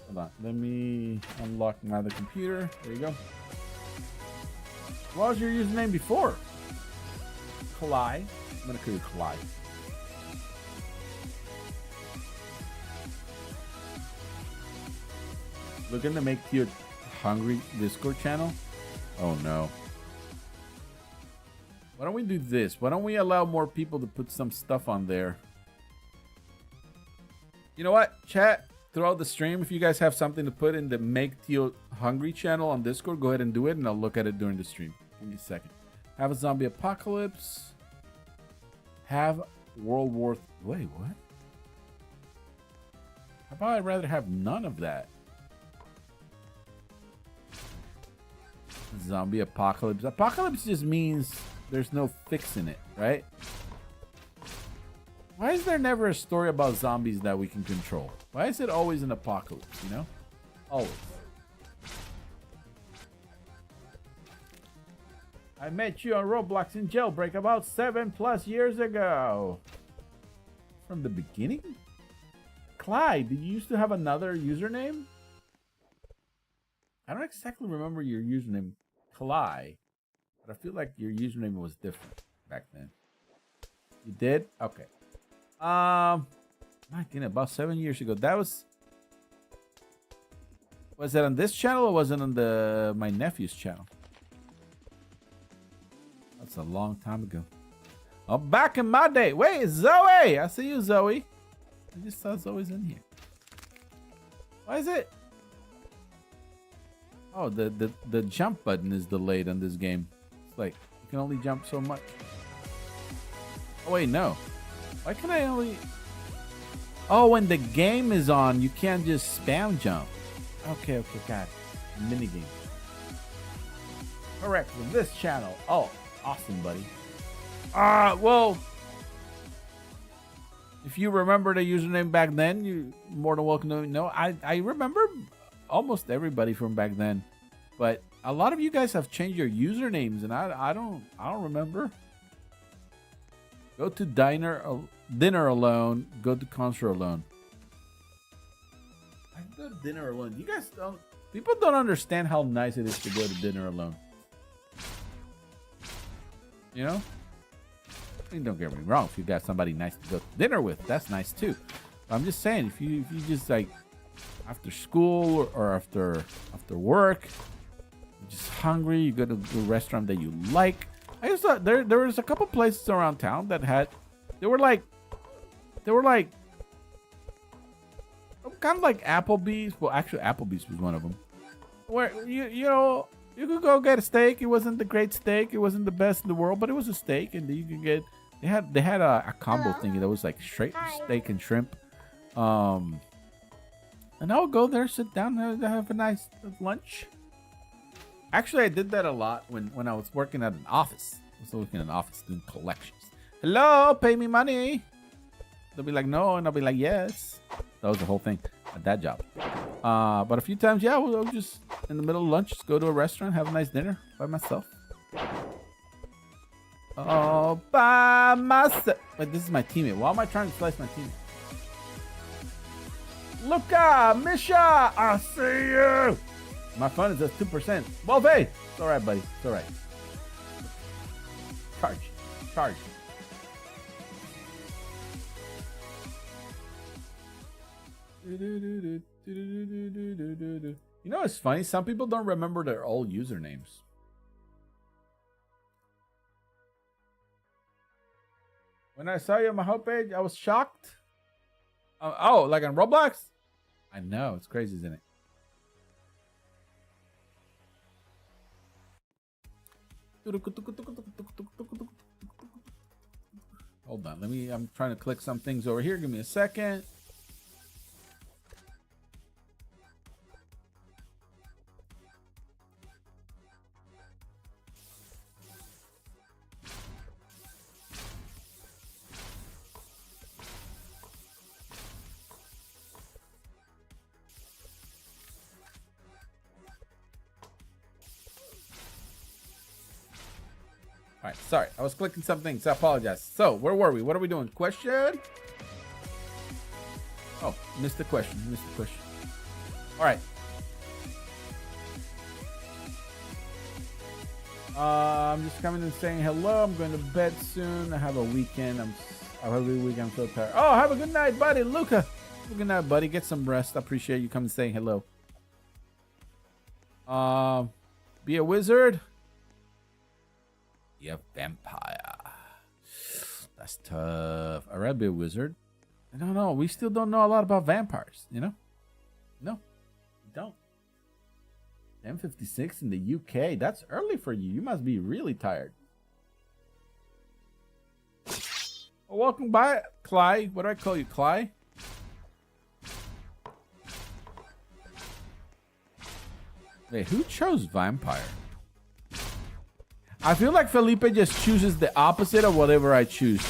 C: Hold on. Let me unlock my other computer. There you go. What was your username before? Clyde. I'm going to call you Clyde. Looking to make you a hungry Discord channel? Oh, no. Why don't we do this? Why don't we allow more people to put some stuff on there? You know what? Chat, throughout the stream, if you guys have something to put in the Make Theo Hungry channel on Discord, go ahead and do it, and I'll look at it during the stream. Give me a second. Have a zombie apocalypse. Have World War... Wait, what? How about I'd rather have none of that? Zombie apocalypse. Apocalypse just means... there's no fixing it, right? Why is there never a story about zombies that we can control? Why is it always an apocalypse, you know? Always. I met you on Roblox in Jailbreak about 7+ years ago. From the beginning? Clyde, did you used to have another username? I don't exactly remember your username, Clyde. But I feel like your username was different back then. You did? Okay. My goodness, about 7 years ago. That was it on this channel or was it on my nephew's channel? That's a long time ago. Oh, back in my day. Wait, Zoe! I see you, Zoe. I just saw Zoe's in here. Why is it? Oh, the jump button is delayed on this game. Like, you can only jump so much. Oh, wait, no. Why can I only... Oh, when the game is on, you can't just spam jump. Okay, got it. Minigame. Correct, from this channel. Oh, awesome, buddy. Well... If you remember the username back then, you're more than welcome to know. I remember almost everybody from back then. But... a lot of you guys have changed your usernames, and I don't remember. Go to dinner alone. Go to concert alone. I go to dinner alone. You guys don't. People don't understand how nice it is to go to dinner alone. You know. I mean, don't get me wrong. If you got somebody nice to go to dinner with, that's nice too. But I'm just saying, if you just like after school or after work. Just hungry, you go to a restaurant that you like. I just thought there was a couple places around town that had they were like kind of like Applebee's. Well, actually Applebee's was one of them, where you know you could go get a steak. It wasn't the great steak, it wasn't the best in the world, but it was a steak, and you could get they had a combo thing that was like straight steak and shrimp. And I would go there, sit down, and have a nice lunch. Actually, I did that a lot when I was working at an office. I was working in an office doing collections. Hello, pay me money. They'll be like, no, and I'll be like, yes. That was the whole thing at that job. But a few times, yeah, we'll just in the middle of lunch, just go to a restaurant, have a nice dinner by myself. Oh, by myself. Wait, this is my teammate. Why am I trying to slice my teammate? Luca, Misha, I see you. My phone is at 2%. Well, hey, it's all right, buddy. It's all right. Charge. Charge. You know, it's funny. Some people don't remember their old usernames. When I saw you on my homepage, I was shocked. Oh, like on Roblox? I know. It's crazy, isn't it? Hold on. I'm trying to click some things over here. Give me a second. All right, sorry. I was clicking some things. I apologize. So, where were we? What are we doing? Question? Oh, missed the question. All right. I'm just coming and saying hello. I'm going to bed soon. I have a weekend. I have a week. I'm so tired. Oh, have a good night, buddy. Luca. Have a good night, buddy. Get some rest. I appreciate you coming and saying hello. Be a wizard. Be a vampire. That's tough. All right, be a wizard. I don't know. We still don't know a lot about vampires, you know? No, we don't. 10:56 in the UK. That's early for you. You must be really tired. Well, welcome by, Cly. What do I call you, Cly? Wait, who chose vampire? I feel like Felipe just chooses the opposite of whatever I choose.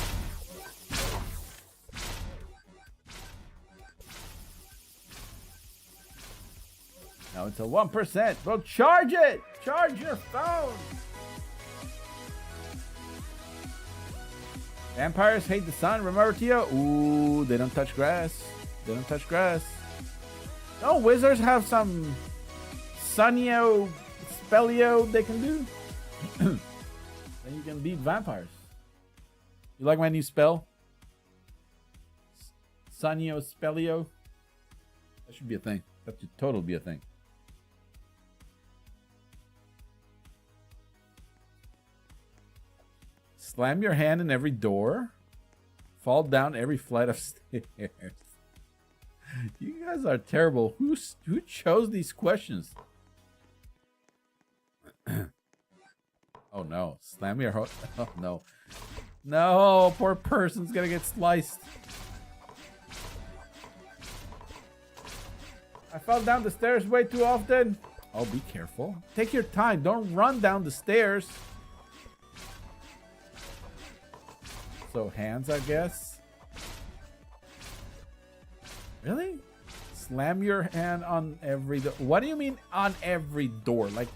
C: Now it's a 1%. Well, charge it! Charge your phone! Vampires hate the sun. Remember, Tio? Ooh, they don't touch grass. They don't touch grass. No, wizards have some Sunio, Spellio they can do. Then you can beat vampires. You like my new spell? Sunio, Spellio? That should be a thing. That should totally be a thing. Slam your hand in every door. Fall down every flight of stairs. You guys are terrible. Who chose these questions? Oh no. Slam your oh no. No, poor person's gonna get sliced. I fell down the stairs way too often. Oh, be careful. Take your time. Don't run down the stairs. So hands, I guess. Really? Slam your hand on every door. What do you mean on every door? Like,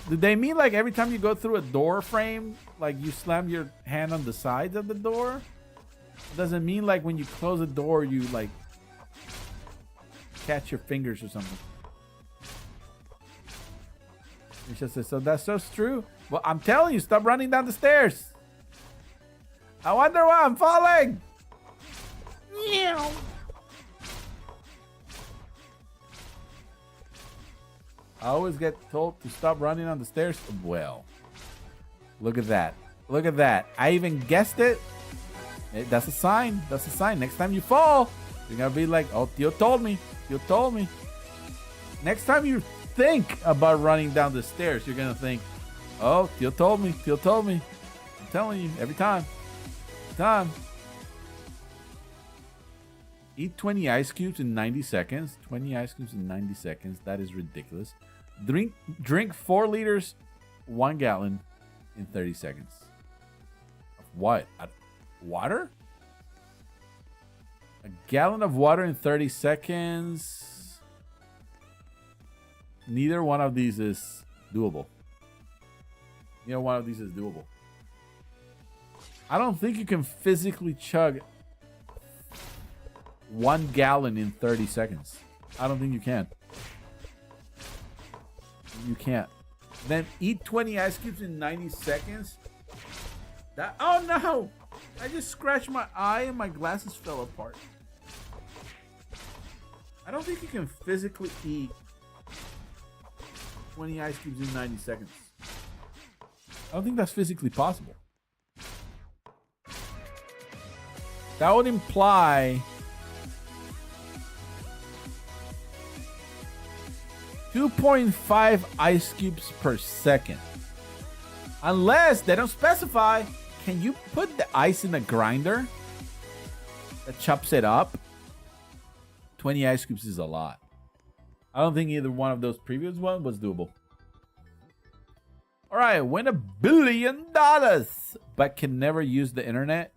C: do they mean like every time you go through a door frame, like you slam your hand on the sides of the door? It doesn't mean like when you close a door, you like catch your fingers or something. It's just so that's so true. Well, I'm telling you, stop running down the stairs. I wonder why I'm falling. Meow. I always get told to stop running on the stairs. Well, look at that. Look at that. I even guessed it. That's a sign. That's a sign. Next time you fall, you're going to be like, oh, Tio told me. Tio told me. Next time you think about running down the stairs, you're going to think, oh, Tio told me. Tio told me. I'm telling you, every time. Time. Eat 20 ice cubes in 90 seconds. 20 ice cubes in 90 seconds. That is ridiculous. Drink 4 liters, 1 gallon in 30 seconds. Of what? Water? A gallon of water in 30 seconds. Neither one of these is doable. Neither one of these is doable. I don't think you can physically chug 1 gallon in 30 seconds. I don't think you can. You can't. Then eat 20 ice cubes in 90 seconds. That, oh no! I just scratched my eye and my glasses fell apart. I don't think you can physically eat 20 ice cubes in 90 seconds. I don't think that's physically possible. That would imply 2.5 ice cubes per second. Unless they don't specify, can you put the ice in a grinder that chops it up? 20 ice cubes is a lot. I don't think either one of those previous ones was doable. All right, win $1 billion, but can never use the internet.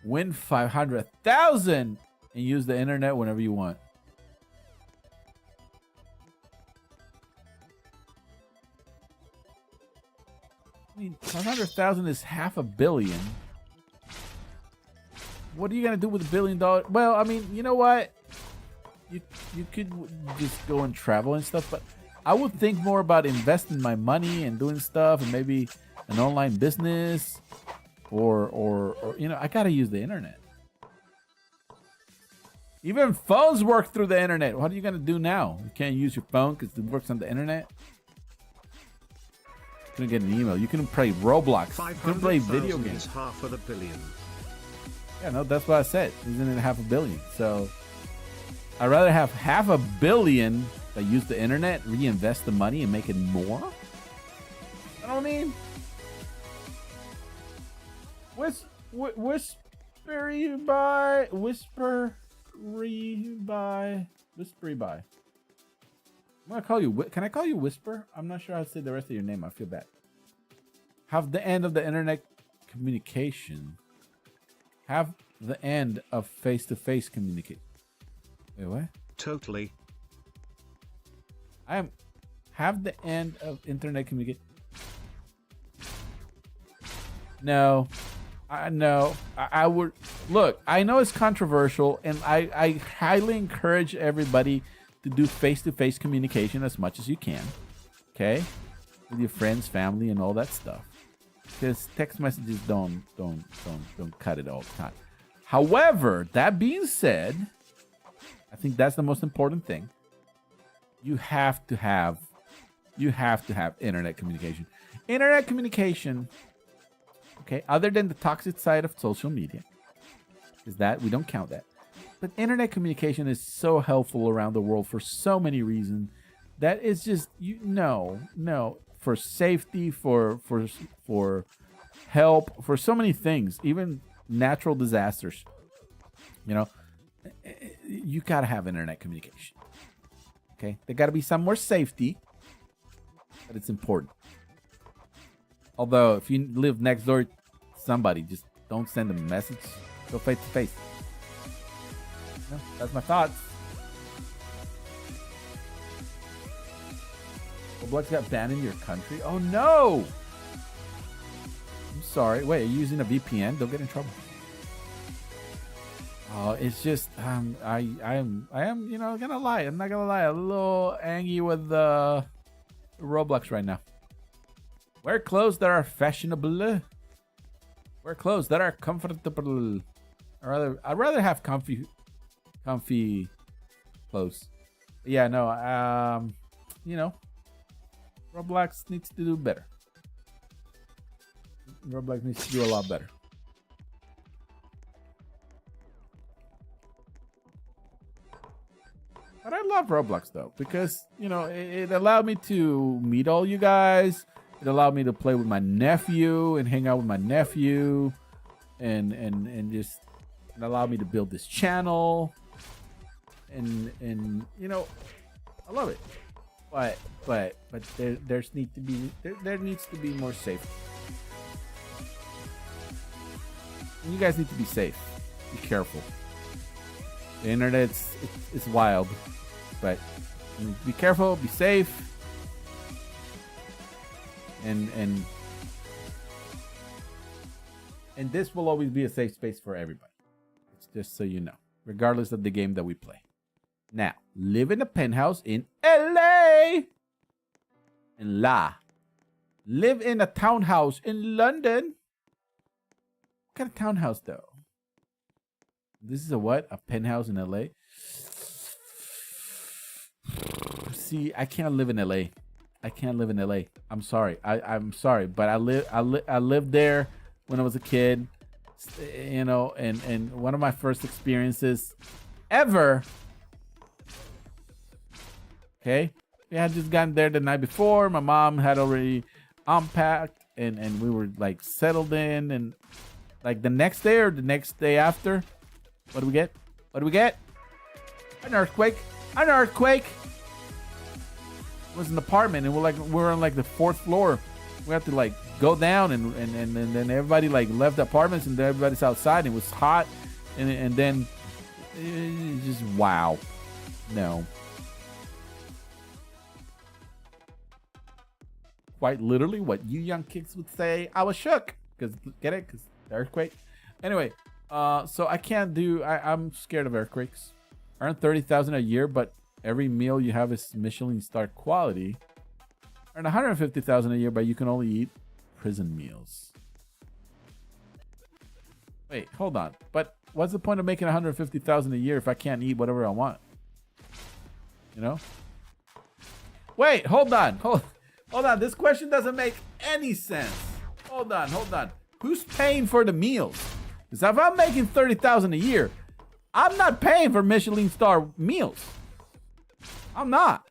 C: Win 500,000 and use the internet whenever you want. I mean, 500,000 is $500 million. What are you gonna do with $1 billion? Well, I mean, you know what? You could just go and travel and stuff, but I would think more about investing my money and doing stuff, and maybe an online business, or you know, I gotta use the internet. Even phones work through the internet. What are you gonna do now? You can't use your phone because it works on the internet. You couldn't get an email. You couldn't play Roblox. You couldn't play video games.
B: $500 million.
C: Yeah, no, that's what I said. Isn't it $500 million? So I'd rather have $500 million that use the internet, reinvest the money, and make it more. You know what I mean? Whispery by. I'm gonna call you. Can I call you Whisper? I'm not sure how to say the rest of your name. I feel bad. Have the end of the internet communication. Have the end of face-to-face communication. Wait, what?
B: Totally.
C: Have the end of internet communication. No. I would look. I know it's controversial, and I highly encourage everybody to do face-to-face communication as much as you can. Okay, with your friends, family, and all that stuff. Because text messages don't cut it all the time. However, that being said, I think that's the most important thing. You have to have internet communication. Internet communication. Okay, other than the toxic side of social media, is that we don't count that. But internet communication is so helpful around the world for so many reasons that it's just for safety, for help, for so many things, even natural disasters. You know, you gotta have internet communication. Okay, there gotta be some more safety, but it's important. Although, if you live next door to somebody, just don't send them a message. Go face to face. No, that's my thoughts. Roblox got banned in your country? Oh no! I'm sorry. Wait, are you using a VPN? Don't get in trouble. Oh, it's just I am gonna lie. I'm not gonna lie. A little angry with Roblox right now. Wear clothes that are fashionable. Wear clothes that are comfortable. I'd rather have comfy clothes. Yeah, no. Roblox needs to do better. Roblox needs to do a lot better. But I love Roblox though, because it allowed me to meet all you guys. It allowed me to play with my nephew and hang out with my nephew, and just it allowed me to build this channel. And I love it. But there needs to be more safety. And you guys need to be safe. Be careful. The internet's it's wild, but be careful, be safe. And this will always be a safe space for everybody. It's just so you know, regardless of the game that we play. Now, live in a penthouse in LA. In La Live in a townhouse in London. What kind of townhouse though? This is a what? A penthouse in LA? See, I can't live in LA. I can't live in LA. I'm sorry. I'm sorry, but I lived there when I was a kid. You know, and one of my first experiences ever. Okay, we had just gotten there the night before. My mom had already unpacked, and we were like settled in, and like the next day or the next day after, what do we get? What do we get? An earthquake! An earthquake! It was an apartment, and we're on like the 4th floor. We have to like go down, and then everybody like left the apartments, and everybody's outside. And it was hot, and then it just wow, no. Quite literally, what you young kids would say. I was shook because get it, because the earthquake. Anyway, so I can't do. I'm scared of earthquakes. Earn 30,000 a year, but every meal you have is Michelin star quality. Earn 150,000 a year, but you can only eat prison meals. Wait, hold on. But what's the point of making 150,000 a year if I can't eat whatever I want? You know? Wait, hold on. Hold on. This question doesn't make any sense. Hold on. Who's paying for the meals? Because if I'm making 30,000 a year, I'm not paying for Michelin star meals. I'm not.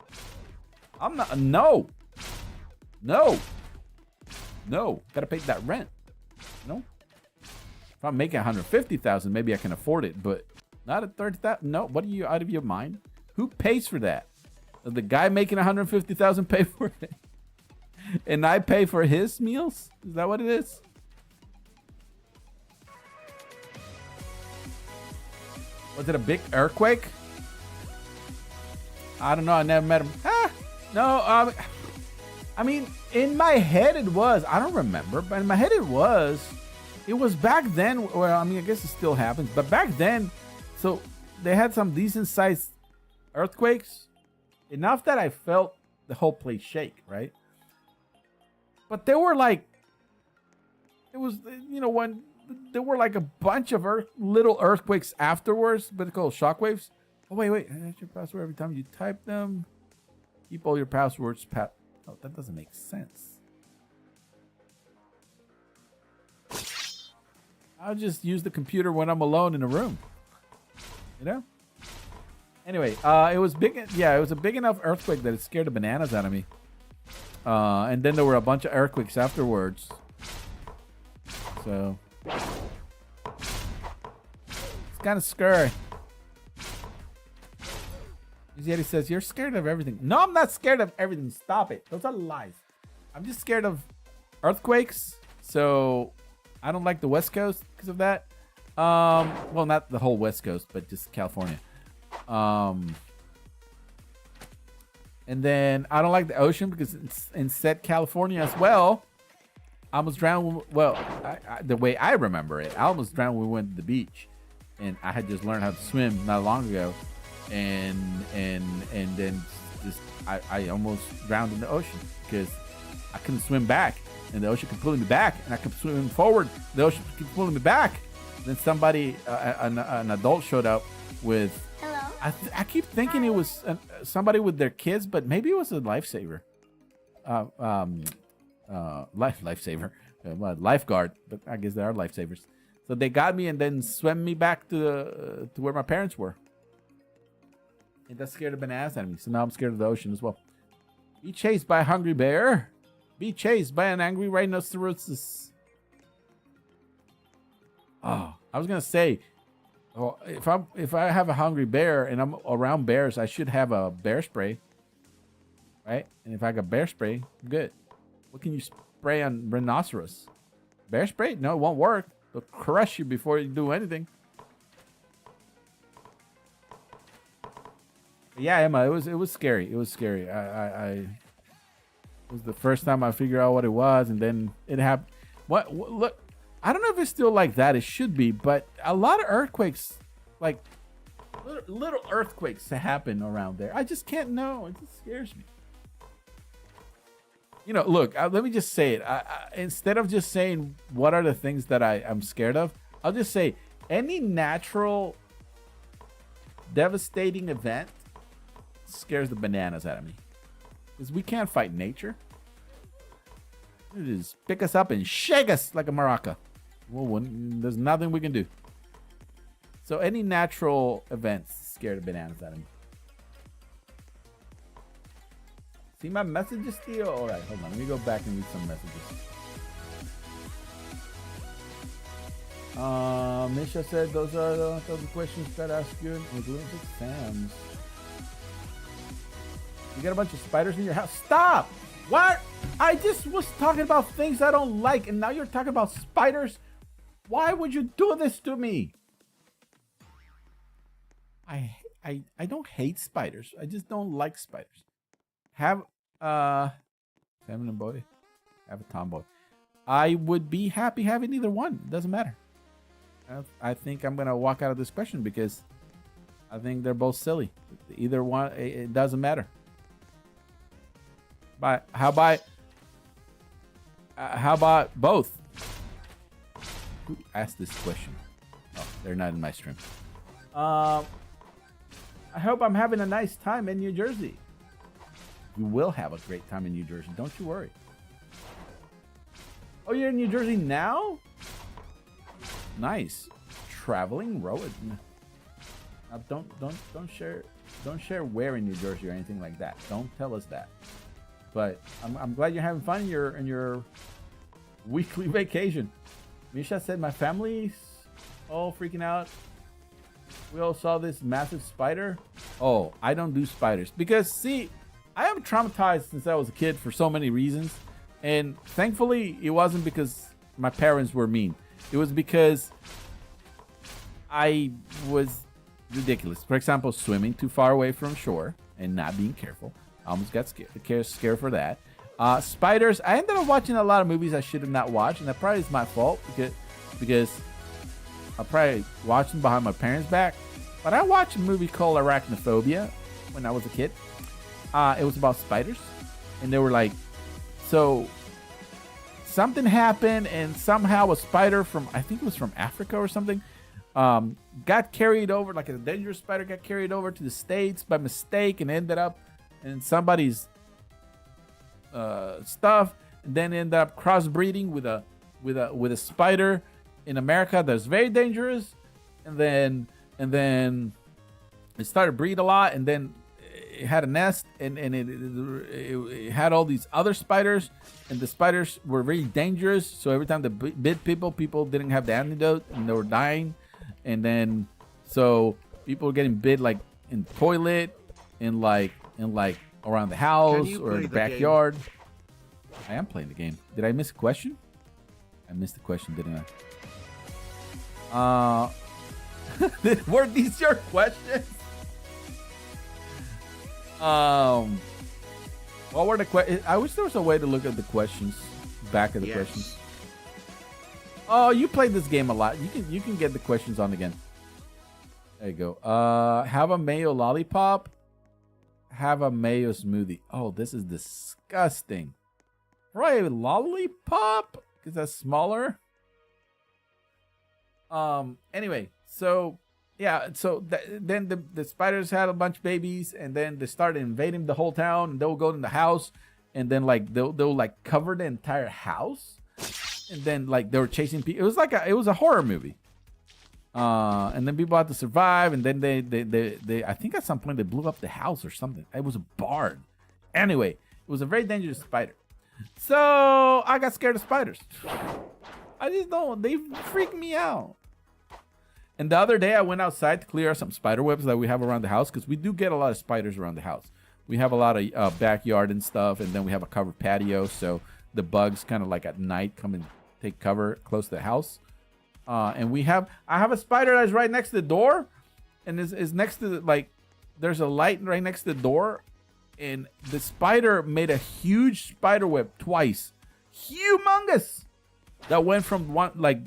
C: No. Gotta pay that rent. No. If I'm making 150,000, maybe I can afford it, but not at 30,000. No. What are you out of your mind? Who pays for that? Does the guy making 150,000 pay for it? And I pay for his meals? Is that what it is? Was it a big earthquake? I don't know. I never met him. No. I mean, in my head it was. I don't remember, but in my head it was. It was back then. Well, I mean, I guess it still happens, but back then, so they had some decent sized earthquakes, enough that I felt the whole place shake, right? But there were like, it was, you know, when there were like a bunch of little earthquakes afterwards, but they're called shockwaves. Oh, wait. Enter your password every time you type them. Keep all your passwords. Oh, that doesn't make sense. I'll just use the computer when I'm alone in a room. You know? Anyway, it was big. Yeah, it was a big enough earthquake that it scared the bananas out of me. And then there were a bunch of earthquakes afterwards. So it's kind of scary. Yeti says, you're scared of everything. No, I'm not scared of everything. Stop it. Those are lies. I'm just scared of earthquakes. So I don't like the West Coast because of that. Well, not the whole West Coast, but just California. And then I don't like the ocean because it's in said California as well. I almost drowned. Well, the way I remember it, I almost drowned when we went to the beach, and I had just learned how to swim not long ago, and then just I almost drowned in the ocean because I couldn't swim back, and the ocean kept pulling me back, and I kept swimming forward. The ocean kept pulling me back. Then somebody, an adult, showed up with.
D: Hello.
C: I keep thinking it was somebody with their kids, but maybe it was a lifesaver. Lifesaver, lifeguard, but I guess they are lifesavers. So they got me and then swam me back to where my parents were. And that scared the bananas out of me. So now I'm scared of the ocean as well. Be chased by a hungry bear. Be chased by an angry rhinoceros. Oh, I was gonna say, oh, if I have a hungry bear and I'm around bears, I should have a bear spray, right? And if I got bear spray, I'm good. What can you spray on rhinoceros? Bear spray? No, it won't work. It'll crush you before you do anything. But yeah, Emma, it was scary. It was scary. It was the first time I figured out what it was, and then it happened. What look, I don't know if it's still like that. It should be, but a lot of earthquakes, like little earthquakes, happen around there. I just can't know. It just scares me. You know, look, let me just say it. Instead of just saying what are the things that I'm scared of, I'll just say any natural devastating event scares the bananas out of me. Because we can't fight nature. It just pick us up and shake us like a maraca. Well, there's nothing we can do. So any natural events scare the bananas out of me. See my messages, Theo? All right, hold on. Let me go back and read some messages. Misha said those are the questions that I ask you in Olympic exams. You got a bunch of spiders in your house? Stop! What? I just was talking about things I don't like, and now you're talking about spiders? Why would you do this to me? I don't hate spiders. I just don't like spiders. Have feminine boy, have a tomboy. I would be happy having either one. It doesn't matter. I think I'm gonna walk out of this question because I think they're both silly. Either one, it doesn't matter. But how about both? Who asked this question? Oh, they're not in my stream. I hope I'm having a nice time in New Jersey. You will have a great time in New Jersey. Don't you worry. Oh, you're in New Jersey now? Nice. Traveling road. Now don't share where in New Jersey or anything like that. Don't tell us that. But I'm glad you're having fun in your weekly vacation. Misha said my family's all freaking out. We all saw this massive spider. Oh, I don't do spiders because see, I am traumatized since I was a kid for so many reasons. And thankfully, it wasn't because my parents were mean. It was because I was ridiculous. For example, swimming too far away from shore and not being careful. I almost got scared for that. Spiders. I ended up watching a lot of movies I should have not watched. And that probably is my fault because I probably watched them behind my parents' back. But I watched a movie called Arachnophobia when I was a kid. It was about spiders. And they were like, so something happened and somehow a spider from, I think it was from Africa or something, got carried over, like a dangerous spider got carried over to the States by mistake and ended up in somebody's stuff, and then ended up crossbreeding with a spider in America that's very dangerous, and then it started to breed a lot, and then it had a nest, and it had all these other spiders, and the spiders were very dangerous. So every time they bit people didn't have the antidote, and they were dying. And then so people were getting bit like in the toilet, in like around the house or in the backyard. I am playing the game. Did I miss a question? I missed the question, didn't I? Were these your questions? What were the questions? I wish there was a way to look at the questions, back of the questions. Oh, you played this game a lot. You can get the questions on again. There you go. Have a mayo lollipop. Have a mayo smoothie. Oh, this is disgusting. Right, a lollipop because that's smaller. Anyway, so yeah, so then the spiders had a bunch of babies, and then they started invading the whole town, and they'll go in the house, and then like they'll like cover the entire house, and then like they were chasing people. It was a horror movie. And then people had to survive, and then they I think at some point they blew up the house or something. It was a barn. Anyway, it was a very dangerous spider. So I got scared of spiders. I just don't. They freak me out. And the other day I went outside to clear out some spider webs that we have around the house, because we do get a lot of spiders around the house. We have a lot of backyard and stuff, and then we have a covered patio, so the bugs kind of like at night come and take cover close to the house. And I have a spider that's right next to the door, and is next to there's a light right next to the door, and the spider made a huge spider web twice, humongous, that went from one, like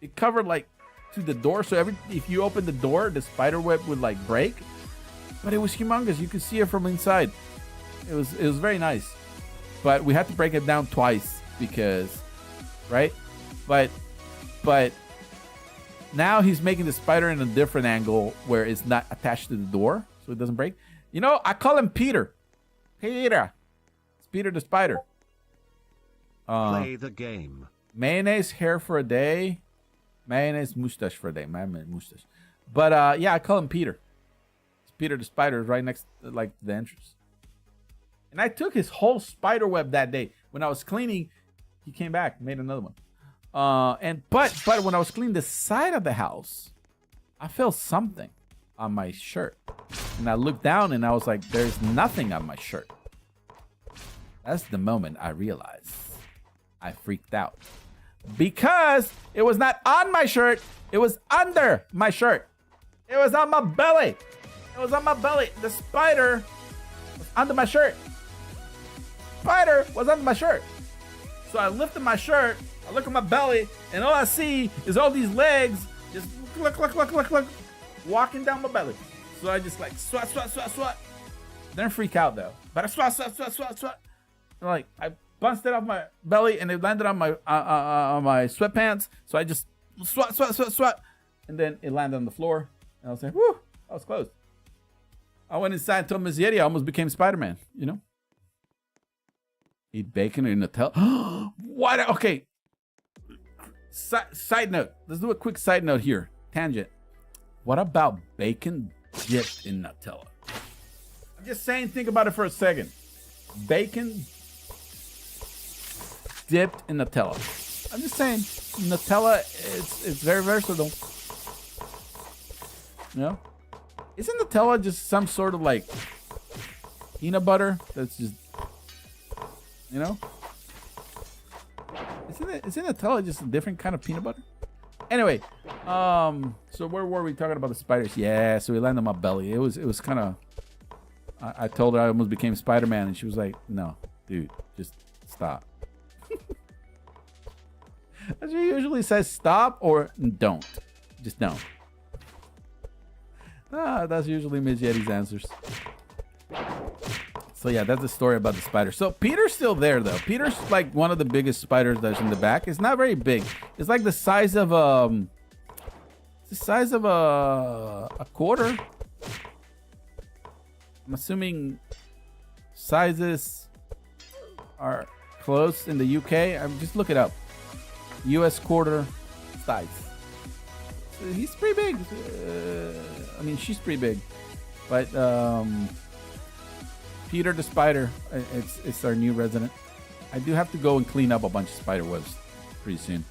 C: it covered like to the door, so if you open the door, the spider web would like break, but it was humongous. You could see it from inside. It was very nice. but we had to break it down twice because, right? But now he's making the spider in a different angle where it's not attached to the door, so it doesn't break. You know, I call him Peter. Peter. It's Peter the spider.
B: Play the game.
C: Mayonnaise hair for a day. Mayonnaise mustache for a day. Mayonnaise mustache. But yeah, I call him Peter. It's Peter the spider right next to like the entrance. And I took his whole spider web that day. When I was cleaning, he came back, made another one. But when I was cleaning the side of the house, I felt something on my shirt. And I looked down and I was like, there's nothing on my shirt. That's the moment I realized I freaked out. Because it was not on my shirt, it was under my shirt. It was on my belly. It was on my belly. The spider was under my shirt. Spider was under my shirt. So I lifted my shirt, I look at my belly, and all I see is all these legs just look, walking down my belly. So I just like swat. Didn't freak out though. But I swat. And like I bounced it off my belly and it landed on my sweatpants. So I just swat. And then it landed on the floor. And I was like, whew, that was close. I went inside and told Miss Yeti I almost became Spider-Man, you know? Eat bacon in Nutella. What? Okay. Side note. Let's do a quick side note here. Tangent. What about bacon dipped in Nutella? I'm just saying, think about it for a second. Bacon dipped in Nutella. I'm just saying, Nutella, it's very versatile. You know? Isn't Nutella just some sort of like peanut butter that's just, you know? Isn't Nutella just a different kind of peanut butter? Anyway, so where were we talking about the spiders? Yeah, so we landed on my belly. It was kind of, I told her I almost became Spider-Man and she was like, no, dude, just stop. She usually says stop or don't. Just don't. That's usually Miss Yeti's answers. So yeah, that's the story about the spider. So Peter's still there though. Peter's like one of the biggest spiders that's in the back. It's not very big. It's like the size of a quarter. I'm assuming sizes are close in the UK. Just look it up. US quarter size. So he's pretty big. I mean, she's pretty big, but Peter the spider, it's our new resident. I do have to go and clean up a bunch of spider webs pretty soon.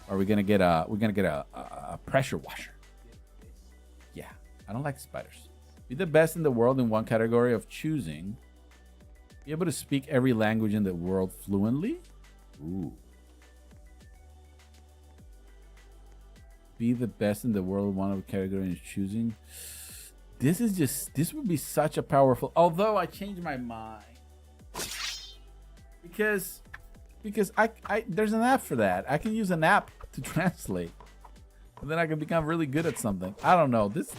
C: Or we're gonna get a pressure washer. Yeah, I don't like spiders. Be the best in the world in one category of choosing. Be able to speak every language in the world fluently. Ooh. Be the best in the world in one of the categories of choosing. This would be such a powerful, although I changed my mind because I there's an app for that. I can use an app to translate and then I can become really good at something. I don't know. This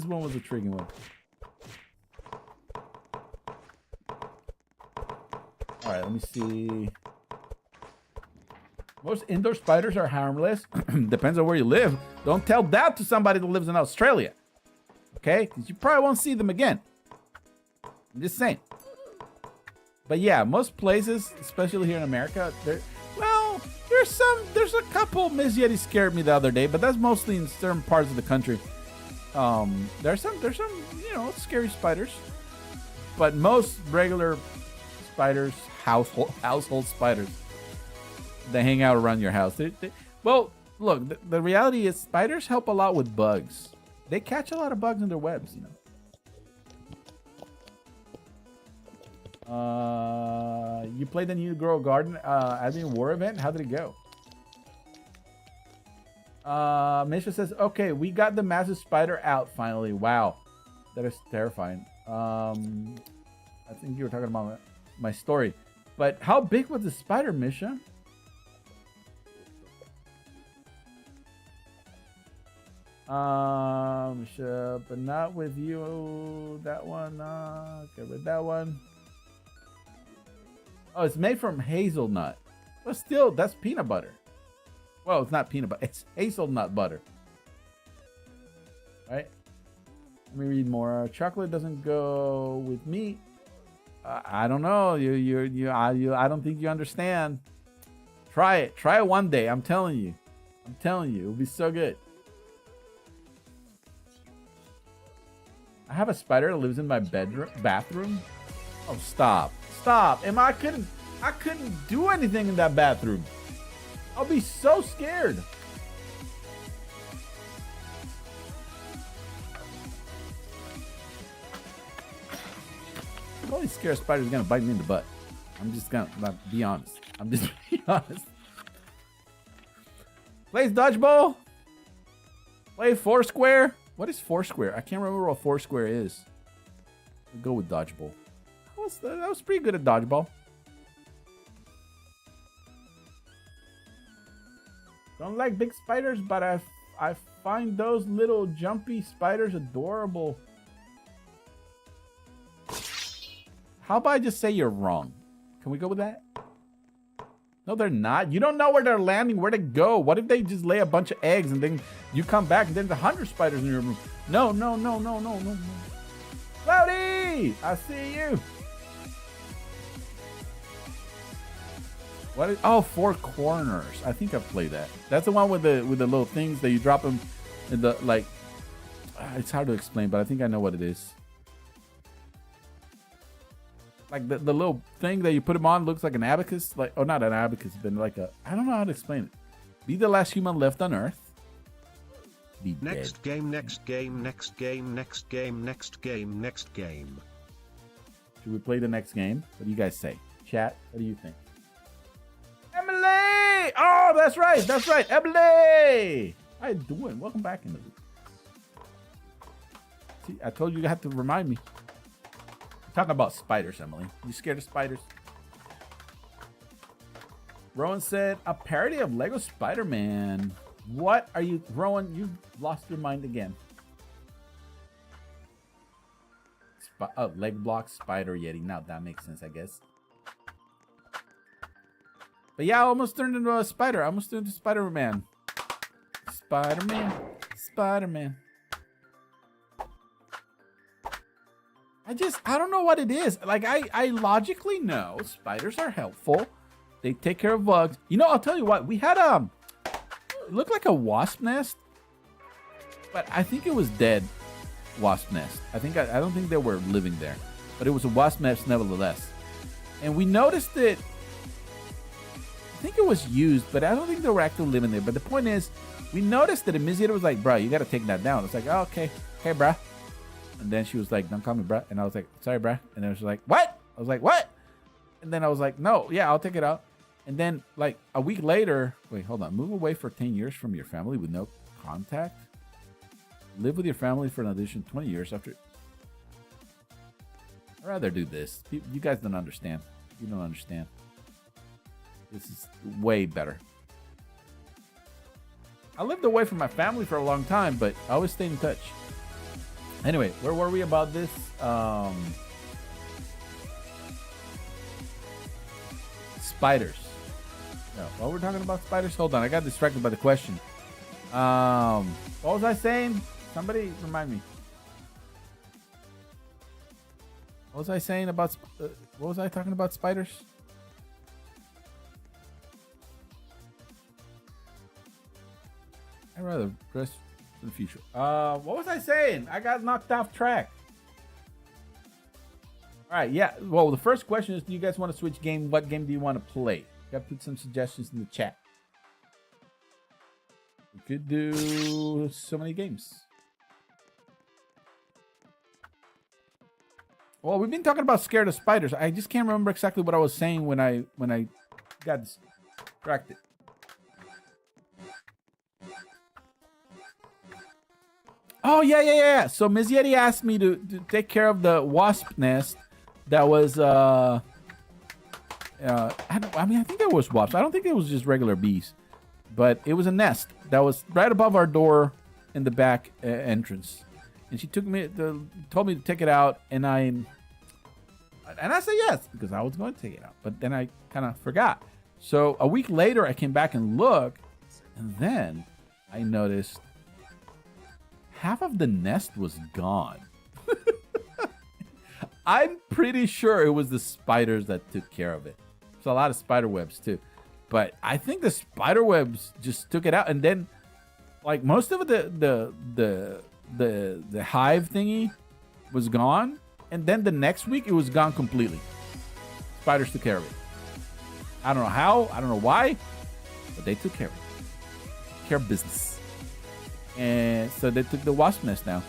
C: one was a tricky one. All right, let me see. Most indoor spiders are harmless. Depends on where you live. Don't tell that to somebody that lives in Australia. Okay? Because you probably won't see them again. I'm just saying. But yeah, most places, especially here in America, there's a couple. Miss Yeti scared me the other day, but that's mostly in certain parts of the country. There's some, scary spiders. But most regular spiders, household spiders, they hang out around your house. Well, look, the reality is spiders help a lot with bugs. They catch a lot of bugs in their webs, you know. You played the new Grow Garden Admin War event? How did it go? Misha says, okay, we got the massive spider out finally. Wow. That is terrifying. I think you were talking about my story. But how big was the spider, Misha? Misha, but not with you. That one. Okay, with that one. Oh, it's made from hazelnut. But still, that's peanut butter. Well, it's not peanut butter. It's hazelnut butter. Right? Let me read more. Chocolate doesn't go with meat. I don't know. I don't think you understand. Try it. Try it one day. I'm telling you. I'm telling you. It'll be so good. I have a spider that lives in my bathroom. Oh, stop. Stop. I couldn't do anything in that bathroom. I'll be so scared. I'm always scared a spider's gonna bite me in the butt. I'm just gonna be honest. I'm just being honest. Plays dodgeball. Play Foursquare. What is Foursquare? I can't remember what Foursquare is. I'll go with dodgeball. That was pretty good at dodgeball. Don't like big spiders, but I find those little jumpy spiders adorable. How about I just say you're wrong? Can we go with that? No, they're not. You don't know where they're landing, where to go. What if they just lay a bunch of eggs and then you come back and there's 100 spiders in your room? No. Cloudy! I see you. What is, oh, Four Corners. I think I've played that. That's the one with the little things that you drop them in the, like, it's hard to explain, but I think I know what it is. Like the little thing that you put them on looks like an abacus. Like, oh, not an abacus, but like a, I don't know how to explain it. Be the last human left on Earth. Be
B: next
C: dead.
B: Game, next game, next game, next game, next game, next game.
C: Should we play the next game? What do you guys say? Chat, what do you think? Emily! Oh, that's right. That's right. Emily! How you doing? Welcome back, Emily. See, I told you had to remind me. Talking about spiders, Emily. You scared of spiders? Rowan said, a parody of Lego Spider-Man. What are you, Rowan? You lost your mind again. Leg block Spider Yeti. Now that makes sense, I guess. But yeah, I almost turned into a spider. I almost turned into Spider-Man. Spider-Man. Spider-Man. I don't know what it is. Like, I logically know spiders are helpful. They take care of bugs. You know, I'll tell you what. We had it looked like a wasp nest, but I think it was dead wasp nest. I don't think they were living there, but it was a wasp nest nevertheless. And we noticed that I think it was used, but I don't think they were actually living there. But the point is, we noticed that Emizieta was like, bro, you got to take that down. It's like, oh, okay, bruh. And then she was like, don't call me bruh. And I was like, sorry, bruh. And then she was like, what? I was like, what? And then I was like, no, yeah, I'll take it out. And then like a week later, wait, hold on. Move away for 10 years from your family with no contact. Live with your family for an additional 20 years after. I'd rather do this. You guys don't understand. You don't understand. This is way better. I lived away from my family for a long time, but I always stayed in touch. Anyway, where were we about this? Spiders. No, while we're talking about spiders, hold on. I got distracted by the question. What was I saying? Somebody remind me. What was I saying about? What was I talking about? Spiders. I'd rather dress for the future. What was I saying? I got knocked off track. All right, yeah. Well, the first question is, do you guys want to switch game? What game do you want to play? You got to put some suggestions in the chat. We could do so many games. Well, we've been talking about scared of spiders. I just can't remember exactly what I was saying when I got distracted. Oh, yeah. So Ms. Yeti asked me to take care of the wasp nest that was, I think it was wasps. I don't think it was just regular bees. But it was a nest that was right above our door in the back entrance. And she told me to take it out, and And I said yes, because I was going to take it out. But then I kind of forgot. So a week later, I came back and looked. And then I noticed half of the nest was gone. I'm pretty sure it was the spiders that took care of it. There's a lot of spider webs too. But I think the spider webs just took it out. And then like most of the hive thingy was gone. And then the next week it was gone completely. Spiders took care of it. I don't know how, I don't know why, but they took care of it. Took care of business. And so they took the wasp nest now.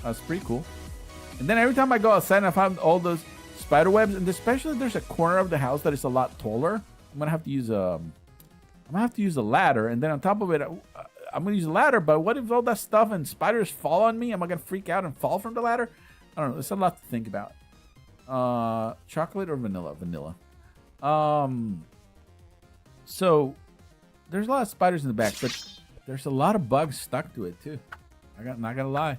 C: That's pretty cool. And then every time I go outside and I find all those spider webs, and especially if there's a corner of the house that is a lot taller, I'm gonna have to use a ladder, and then on top of it, I'm gonna use a ladder. But what if all that stuff and spiders fall on me? Am I gonna freak out and fall from the ladder? I don't know. There's a lot to think about. Chocolate or vanilla? Vanilla. So there's a lot of spiders in the back, but there's a lot of bugs stuck to it too. Not gonna lie.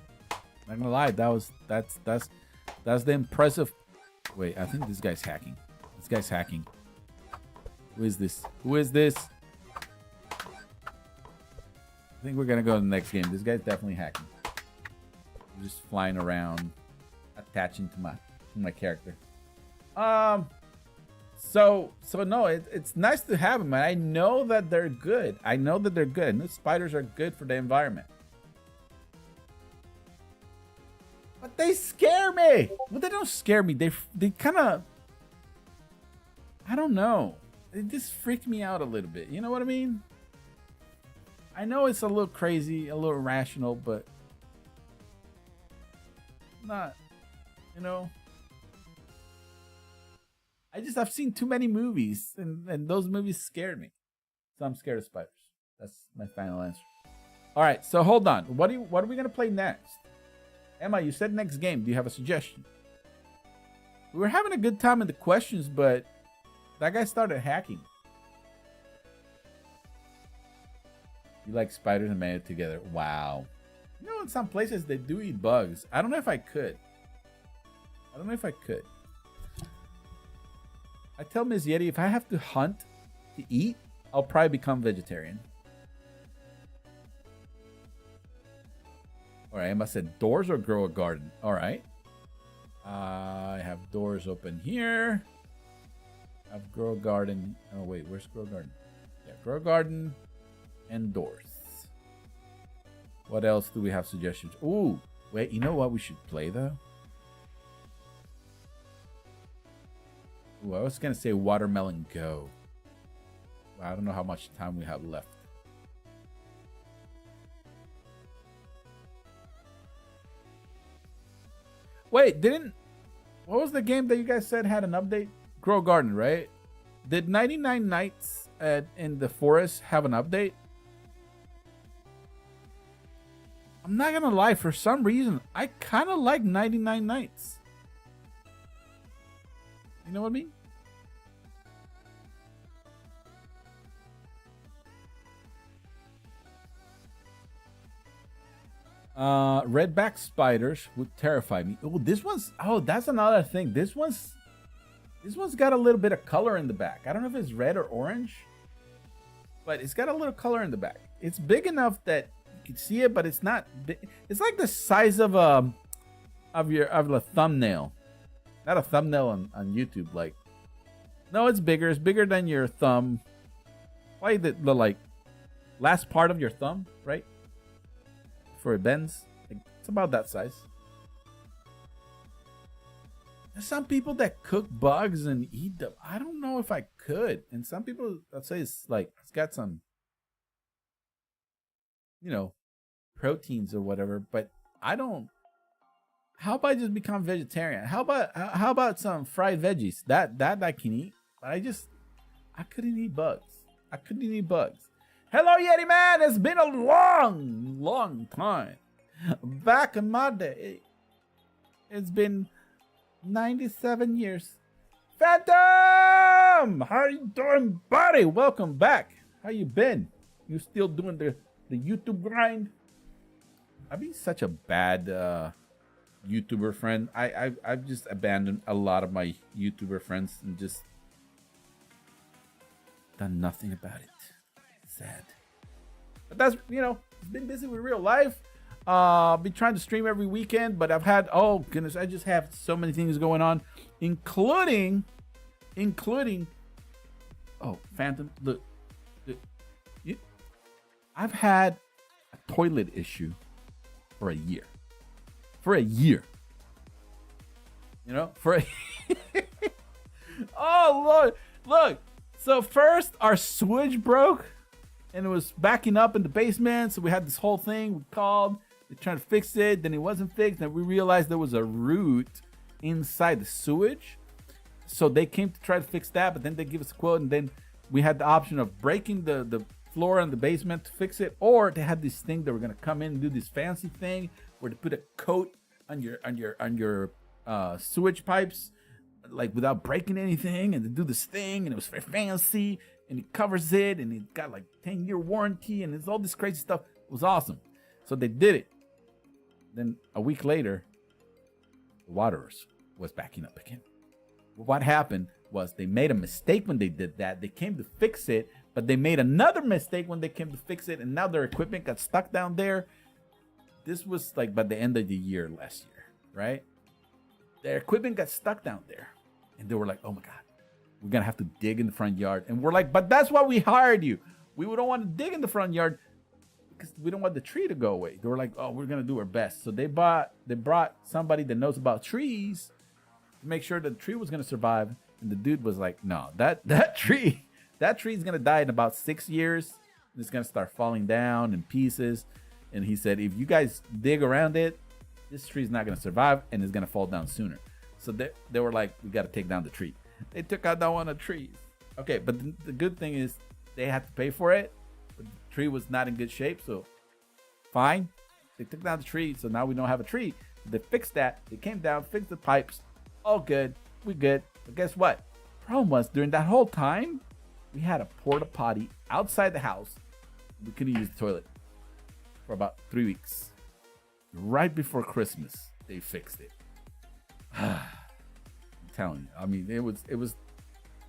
C: Not gonna lie. That's the impressive. Wait, I think this guy's hacking. This guy's hacking. Who is this? Who is this? I think we're gonna go to the next game. This guy's definitely hacking. I'm just flying around, attaching to my character. So no, it's nice to have them, and I know that they're good. I know that they're good. And the spiders are good for the environment. But they scare me. Well, they don't scare me. They kind of, I don't know. They just freak me out a little bit. You know what I mean? I know it's a little crazy, a little irrational, but not, you know. I've seen too many movies, and those movies scared me. So I'm scared of spiders. That's my final answer. All right, so hold on. What are we gonna play next? Emma, you said next game. Do you have a suggestion? We were having a good time in the questions, but that guy started hacking. You like spiders and mayo together? Wow. You know, in some places they do eat bugs. I don't know if I could. I tell Ms. Yeti, if I have to hunt to eat, I'll probably become vegetarian. All right, Emma said doors or grow a garden. All right. I have doors open here. I have grow a garden. Oh, wait, where's grow garden? Yeah, grow garden and doors. What else do we have suggestions? Ooh, wait, you know what we should play, though? Ooh, I was going to say Watermelon Go. I don't know how much time we have left. Wait, what was the game that you guys said had an update? Grow Garden, right? Did 99 Nights in the Forest have an update? I'm not gonna lie, for some reason, I kind of like 99 Nights. You know what I mean? Redback spiders would terrify me. Oh, that's another thing. This one's got a little bit of color in the back. I don't know if it's red or orange, but it's got a little color in the back. It's big enough that you can see it, but it's not big. It's like the size of a thumbnail. Not a thumbnail on YouTube. Like, no, it's bigger. It's bigger than your thumb. Like the like last part of your thumb, right? For it bends. Like, it's about that size. There's some people that cook bugs and eat them. I don't know if I could. And some people, I'd say it's got some, proteins or whatever. But I don't. How about I just become vegetarian? How about some fried veggies? That I can eat. But I couldn't eat bugs. Hello, Yeti man. It's been a long time. Back in my day, it's been 97 years. Phantom! How you doing, buddy? Welcome back. How you been? You still doing the YouTube grind? I've been such a bad YouTuber friend. I've just abandoned a lot of my YouTuber friends and just done nothing about it. Sad. But that's, been busy with real life. Been trying to stream every weekend, but I've had, oh goodness, I just have so many things going on, including, oh, Phantom, look, I've had a toilet issue for a year. Oh Lord, look. So first our switch broke and it was backing up in the basement. So we had this whole thing. We called, they're trying to fix it. Then it wasn't fixed. And we realized there was a root inside the sewage. So they came to try to fix that, but then they give us a quote. And then we had the option of breaking the floor in the basement to fix it, or they had this thing that were gonna come in and do this fancy thing where they put a coat on your sewage pipes, like without breaking anything, and they do this thing, and it was very fancy, and it covers it, and it got like 10-year warranty, and it's all this crazy stuff. It was awesome. So they did it. Then a week later, the water was backing up again. What happened was they made a mistake when they did that. They came to fix it, but they made another mistake when they came to fix it, and now their equipment got stuck down there. This was like by the end of the year last year, right? Their equipment got stuck down there, and they were like, oh my God, we're gonna have to dig in the front yard. And we're like, but that's why we hired you. We don't want to dig in the front yard because we don't want the tree to go away. They were like, oh, we're gonna do our best. So they brought somebody that knows about trees to make sure the tree was gonna survive. And the dude was like, no, that tree is gonna die in about 6 years. It's gonna start falling down in pieces. And he said, if you guys dig around it, this tree is not gonna survive and it's gonna fall down sooner. So they were like, we gotta take down the tree. They took out that one of the trees. Okay, but the good thing is they had to pay for it. But the tree was not in good shape, so fine. They took down the tree, so now we don't have a tree. They fixed that. They came down, fixed the pipes. All good. We good. But guess what? Problem was, during that whole time, we had a porta potty outside the house. We couldn't use the toilet for about 3 weeks. Right before Christmas, they fixed it. I'm telling you. I mean, it was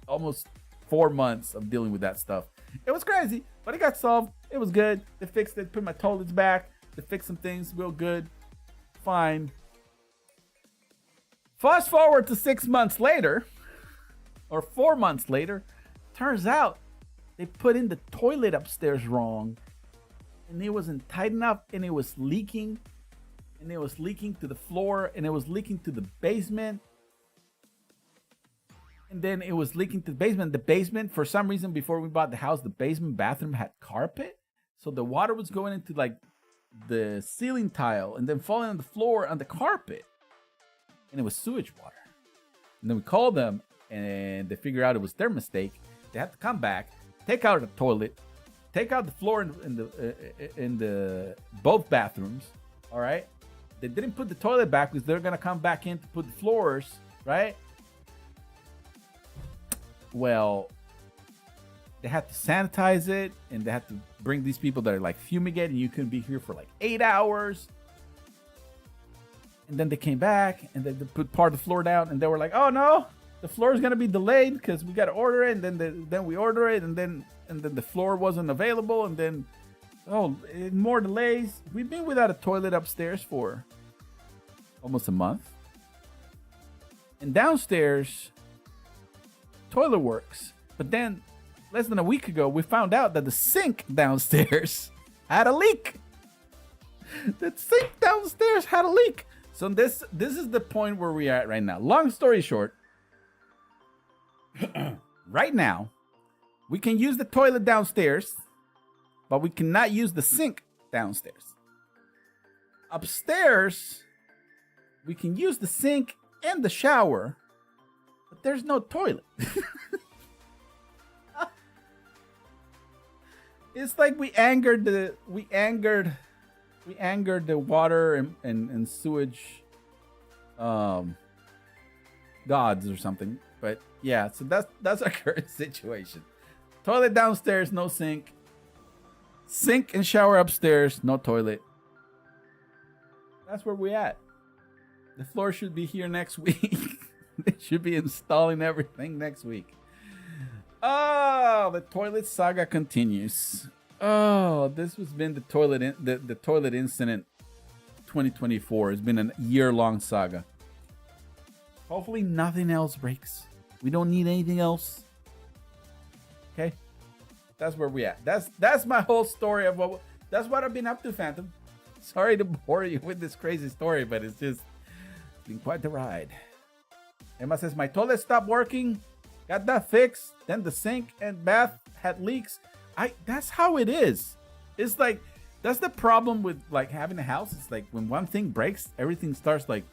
C: almost 4 months of dealing with that stuff. It was crazy, but it got solved. It was good. They fixed it, put my toilets back. They fixed some things real good. Fine. Fast forward to 6 months later, or 4 months later, turns out they put in the toilet upstairs wrong, and it wasn't tight enough, and it was leaking, and it was leaking to the floor, and it was leaking to the basement, and then it was leaking to the basement. The basement, for some reason, before we bought the house, the basement bathroom had carpet, so the water was going into like the ceiling tile and then falling on the floor on the carpet. And it was sewage water. And then we called them, and they figured out it was their mistake. They had to come back, take out the toilet, take out the floor in the both bathrooms. All right. They didn't put the toilet back because they're gonna come back in to put the floors, right? Well, they had to sanitize it, and they had to bring these people that are like fumigating. You couldn't be here for like 8 hours. And then they came back, and they put part of the floor down, and they were like, "Oh no, the floor is gonna be delayed because we gotta order it." And then we order it, and then the floor wasn't available, and then more delays. We've been without a toilet upstairs for almost a month, and downstairs, toilet works. But then, less than a week ago, we found out that the sink downstairs had a leak. The sink downstairs had a leak. So this is the point where we are at right now. Long story short, right now, we can use the toilet downstairs, but we cannot use the sink downstairs. Upstairs, we can use the sink and the shower, but there's no toilet. It's like we angered the water and sewage gods or something. But yeah, so that's our current situation. Toilet downstairs, no sink. Sink and shower upstairs, no toilet. That's where we at. The floor should be here next week. They should be installing everything next week. Oh, the toilet saga continues. Oh, this has been the toilet incident 2024. It's been a year-long saga. Hopefully nothing else breaks. We don't need anything else. Okay? That's where we at. That's my whole story of that's what I've been up to, Phantom. Sorry to bore you with this crazy story, but it's been quite the ride. Emma says, my toilet stopped working. Got that fixed. Then the sink and bath had leaks. That's how it is. It's like, that's the problem with like having a house. It's like when one thing breaks, everything starts like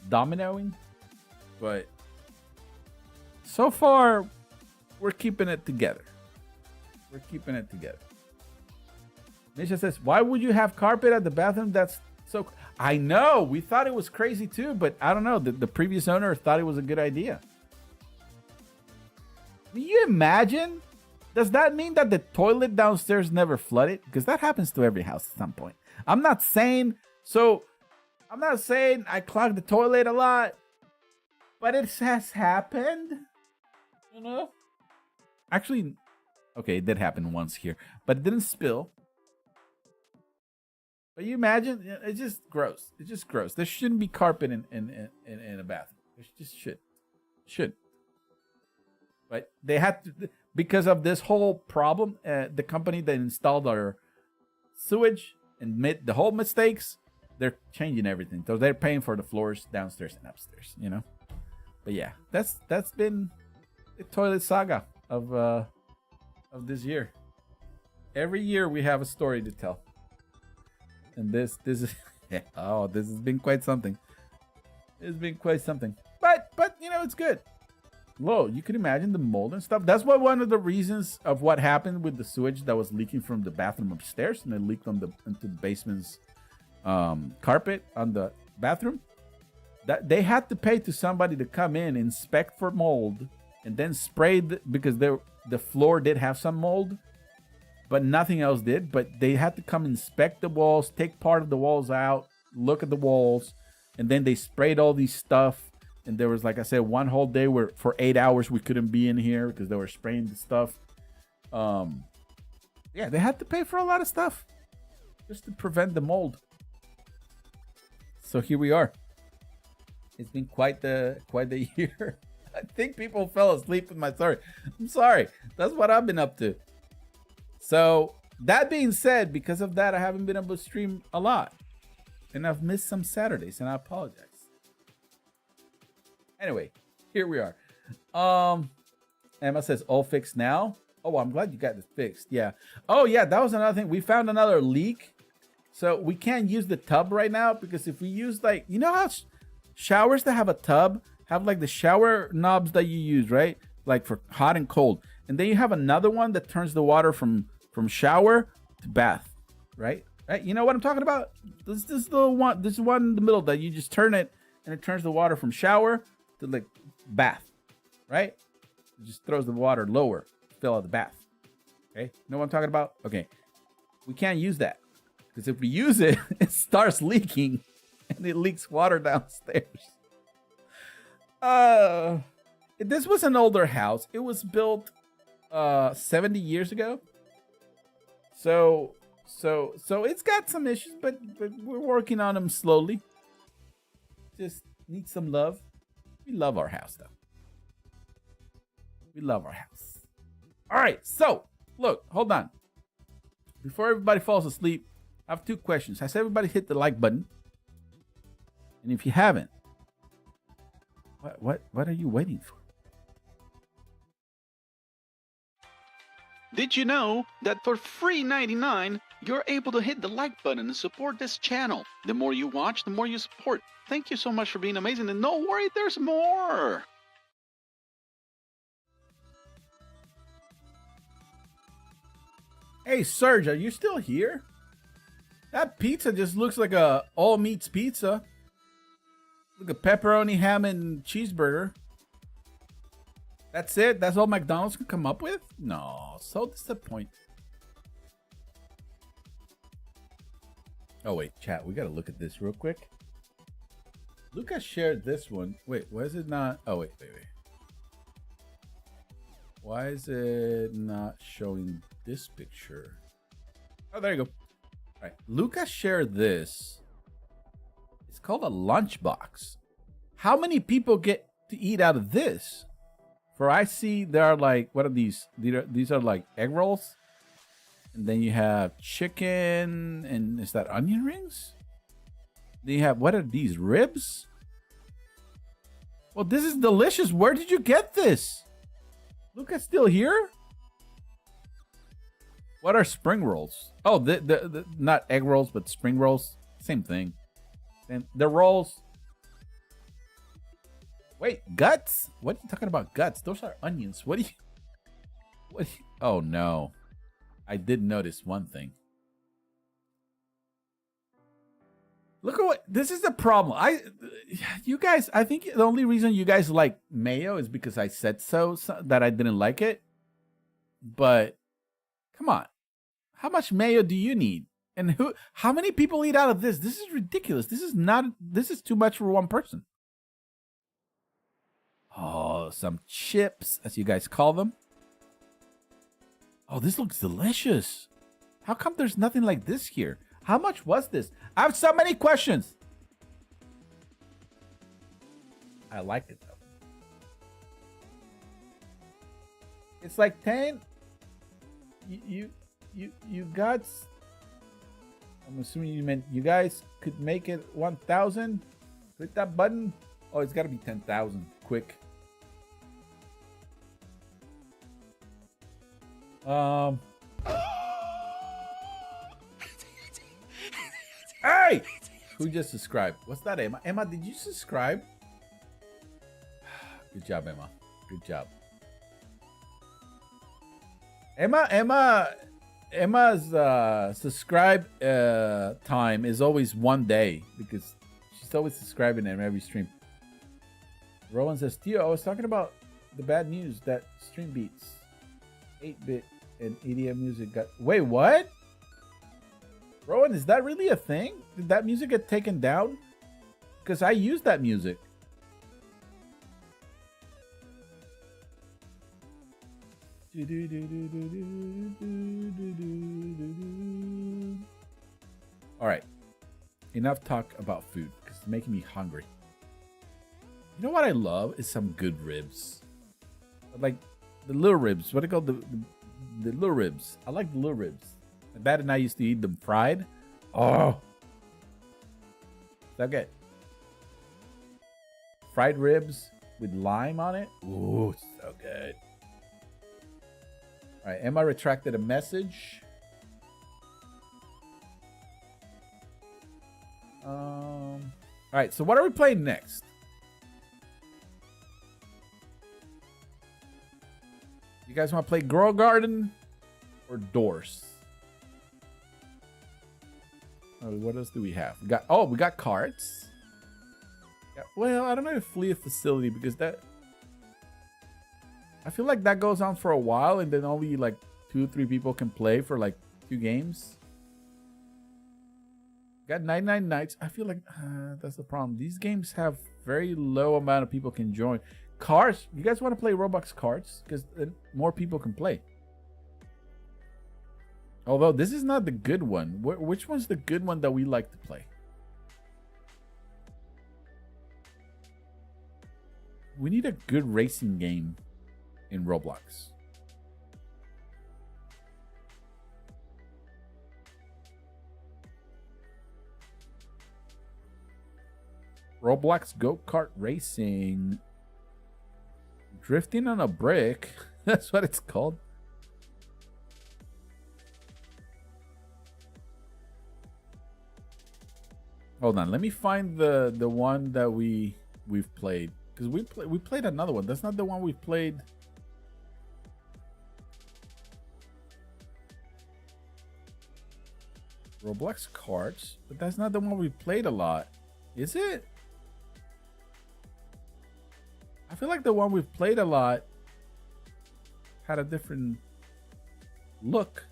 C: dominoing. But so far, we're keeping it together. We're keeping it together. Misha says, why would you have carpet at the bathroom? That's so... I know. We thought it was crazy too, but I don't know. The previous owner thought it was a good idea. Can you imagine? Does that mean that the toilet downstairs never flooded? Because that happens to every house at some point. I'm not saying I clogged the toilet a lot, but it has happened. You know? Actually, okay, it did happen once here, but it didn't spill. But you imagine, it's just gross. It's just gross. There shouldn't be carpet in a bathroom. There just should. But they had to, because of this whole problem, the company that installed our sewage and made the whole mistakes, they're changing everything. So they're paying for the floors downstairs and upstairs, you know? But yeah, that's been the toilet saga of this year. Every year we have a story to tell. And this is oh, this has been quite something. It's been quite something. But you know, it's good. Whoa, you can imagine the mold and stuff. That's what one of the reasons of what happened with the sewage that was leaking from the bathroom upstairs and it leaked into the basement's carpet on the bathroom. That they had to pay to somebody to come in, inspect for mold, and then spray because the floor did have some mold. But nothing else did. But they had to come inspect the walls, take part of the walls out, look at the walls, and then they sprayed all these stuff. And there was, like I said, one whole day where for 8 hours we couldn't be in here because they were spraying the stuff. Yeah, they had to pay for a lot of stuff just to prevent the mold. So here we are. It's been quite the year. I think people fell asleep with my story. I'm sorry. That's what I've been up to. So, that being said, because of that, I haven't been able to stream a lot. And I've missed some Saturdays, and I apologize. Anyway, here we are. Emma says, all fixed now? Oh, I'm glad you got this fixed. Yeah. Oh, yeah, that was another thing. We found another leak. So, we can't use the tub right now, because if we use, like, you know how showers that have a tub have, like, the shower knobs that you use, right? Like, for hot and cold. And then you have another one that turns the water from shower to bath, right? Right? You know what I'm talking about? This is one in the middle that you just turn it and it turns the water from shower to like bath, right? It just throws the water lower, fill out the bath. Okay? You know what I'm talking about? Okay. We can't use that because if we use it, it starts leaking and it leaks water downstairs. This was an older house. It was built 70 years ago. So it's got some issues, but we're working on them slowly. Just need some love. We love our house, though. We love our house. All right, so look, hold on. Before everybody falls asleep, I have two questions. Has everybody hit the like button? And if you haven't, what are you waiting for?
D: Did you know that for free 99, you're able to hit the like button and support this channel? The more you watch, the more you support. Thank you so much for being amazing, and don't worry, there's more!
C: Hey, Serge, are you still here? That pizza just looks like a all meats pizza. Look at pepperoni, ham, and cheeseburger. That's it? That's all McDonald's can come up with? No, so disappointing. Oh, wait, chat. We got to look at this real quick. Lucas shared this one. Wait, why is it not? Oh, wait. Why is it not showing this picture? Oh, there you go. All right. Lucas shared this. It's called a lunchbox. How many people get to eat out of this? For I see there are like, what are these? These are like egg rolls. And then you have chicken. And is that onion rings? Then you have, what are these? Ribs? Well, this is delicious. Where did you get this? Lucas still here? What are spring rolls? Oh, the not egg rolls, but spring rolls. Same thing. And the rolls. Wait, guts? What are you talking about? Guts? Those are onions. What do you? Oh no, I did notice one thing. Look at what this is the problem. You guys, I think the only reason you guys like mayo is because I said so that I didn't like it. But come on, how much mayo do you need? And how many people eat out of this? This is ridiculous. This is too much for one person. Oh, some chips, as you guys call them. Oh, this looks delicious. How come there's nothing like this here? How much was this? I have so many questions. I like it though. It's like 10. You got. I'm assuming you meant you guys could make it 1,000. Click that button. Oh, it's got to be 10,000. Quick. Hey! Who just subscribed? What's that, Emma? Emma, did you subscribe? Good job, Emma. Good job. Emma's subscribe time is always 1 day because she's always subscribing in every stream. Rowan says, Tio, I was talking about the bad news that Streambeats, 8-bit, and EDM music got... Wait, what? Rowan, is that really a thing? Did that music get taken down? Because I use that music. All right. Enough talk about food because it's making me hungry. You know what I love is some good ribs. Like the little ribs. What do you call the little ribs? I like the little ribs. My dad and I used to eat them fried. Oh. So good. Fried ribs with lime on it. Ooh, so good. All right, Emma retracted a message. All right, so what are we playing next? You guys want to play Grow Garden or Doors? Oh, what else do we have? We got cards. Yeah, well, I don't know if flee a facility because that... I feel like that goes on for a while and then only like 2 or 3 people can play for like 2 games. Got 99 Nights. I feel like that's the problem. These games have very low amount of people can join. Cards. You guys want to play Roblox Cards? Because then more people can play. Although this is not the good one. Which one's the good one that we like to play? We need a good racing game in Roblox. Roblox go-kart racing. Drifting on a brick. That's what it's called. Hold on, let me find the one that we've played, because we played another one. That's not the one we've played. Roblox carts, but that's not the one we played a lot, is it? I feel like the one we've played a lot had a different look.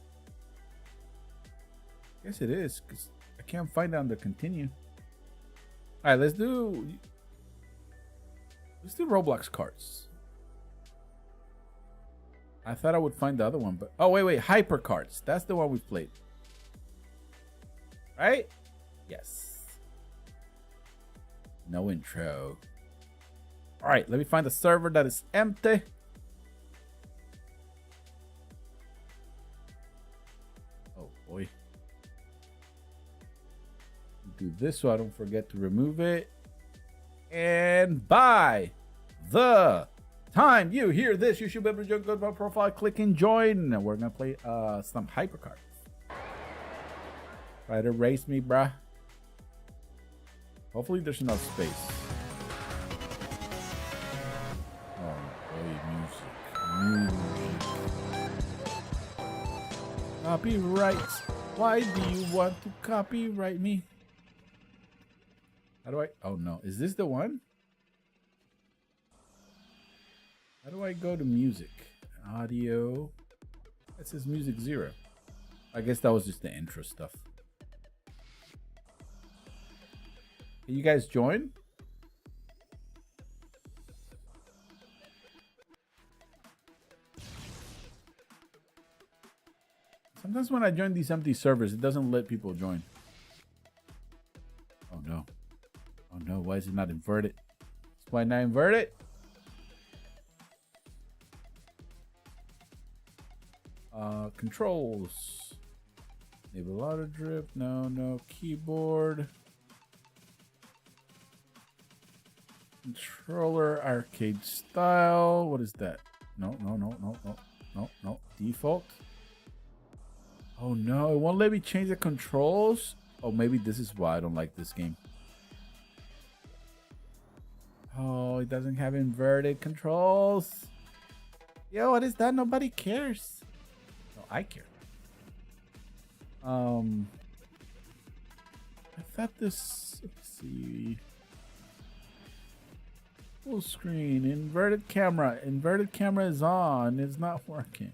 C: I guess it is, because I can't find it under continue. All right, let's do... Let's do Roblox carts. I thought I would find the other one, but oh wait, hyper carts. That's the one we've played. Right? Yes. No intro. All right, let me find a server that is empty. Oh boy. Do this so I don't forget to remove it. And by the time you hear this, you should be able to go to my profile, click and join. And we're gonna play some hypercards. Try to race me, bruh. Hopefully there's enough space. Oh boy, music. Copyright. Why do you want to copyright me? How do I? Oh no, is this the one? How do I go to music? Audio. That says music 0. I guess that was just the intro stuff. Can you guys join? Sometimes when I join these empty servers, it doesn't let people join. Oh no. Oh no, why is it not inverted? Why not inverted? Controls. Enable auto drip. No. Keyboard. Controller arcade style. What is that? No. Default. Oh no, it won't let me change the controls. Oh, maybe this is why I don't like this game. Oh, it doesn't have inverted controls. Yo, what is that? Nobody cares. No, I care. I thought this. Let's see. Full screen. Inverted camera. Inverted camera is on. It's not working.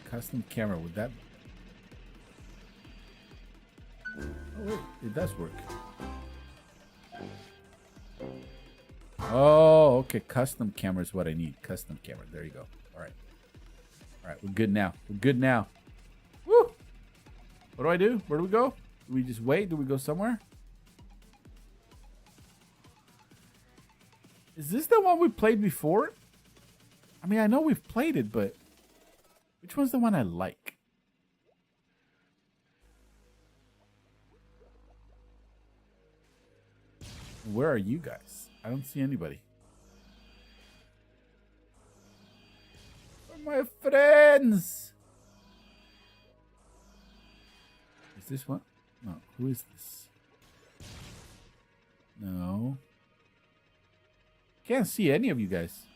C: Custom camera, would that? Oh wait, it does work. Oh, okay. Custom camera is what I need. Custom camera. There you go. All right. All right, we're good now. We're good now. Woo! What do I do? Where do we go? Do we just wait? Do we go somewhere? Is this the one we played before? I mean, I know we've played it, but which one's the one I like? Where are you guys? I don't see anybody. Where are my friends? Is this one? No. Who is this? No. Can't see any of you guys.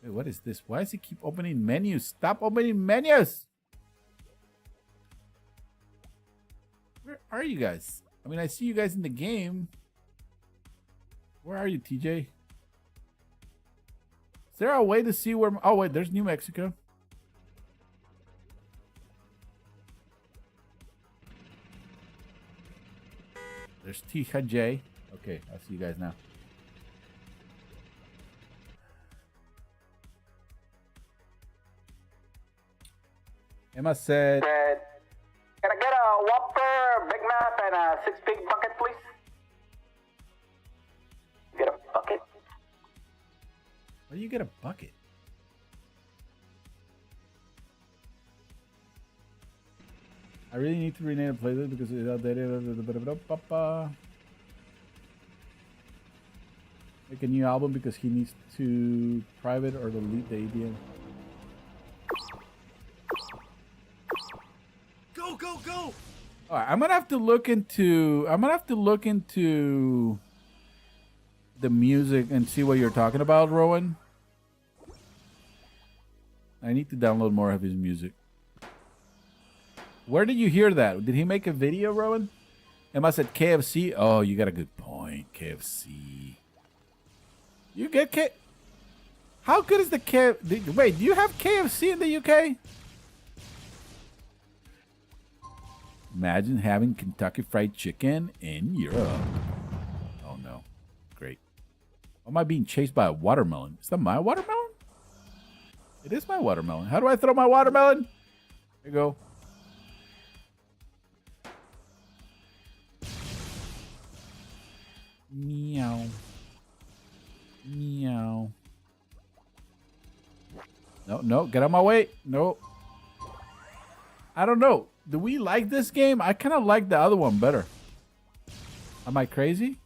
C: Wait, what is this? Why does it keep opening menus? Stop opening menus! Where are you guys? I mean, I see you guys in the game. Where are you, TJ? Is there a way to see where... Oh, wait, there's New Mexico. There's TJ. Okay, I see you guys now. Emma said,
E: "Can I get a Whopper, Big Mac, and a 6 big bucket, please?" Get a bucket?
C: where do you get a bucket? I really need to rename the playlist because it's outdated. Make a new album because he needs to private or delete the ADM.
A: Go!
C: All right, I'm gonna have to look into the music and see what you're talking about, Rowan. I need to download more of his music. Where did you hear that? Did he make a video, Rowan? Emma said KFC. Oh, you got a good point. KFC. You get How good is the KFC? Wait, do you have KFC in the UK? Imagine having Kentucky Fried Chicken in Europe. Oh no. Great. Am I being chased by a watermelon? Is that my watermelon? It is my watermelon. How do I throw my watermelon? There you go. Meow. Meow. No, no, get out of my way. No. I don't know. Do we like this game? I kind of like the other one better. Am I crazy?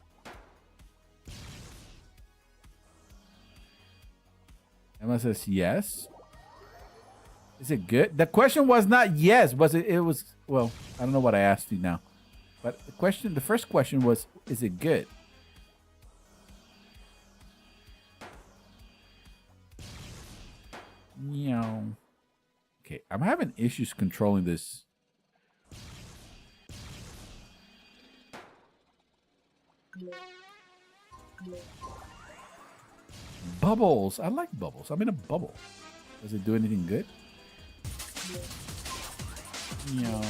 C: Emma says yes. Is it good? The question was not yes. Was it? It was, well, I don't know what I asked you now. But the first question was, is it good? Meow. Okay, I'm having issues controlling this. Bubbles. I like bubbles. I'm in a bubble. Does it do anything good? Meow,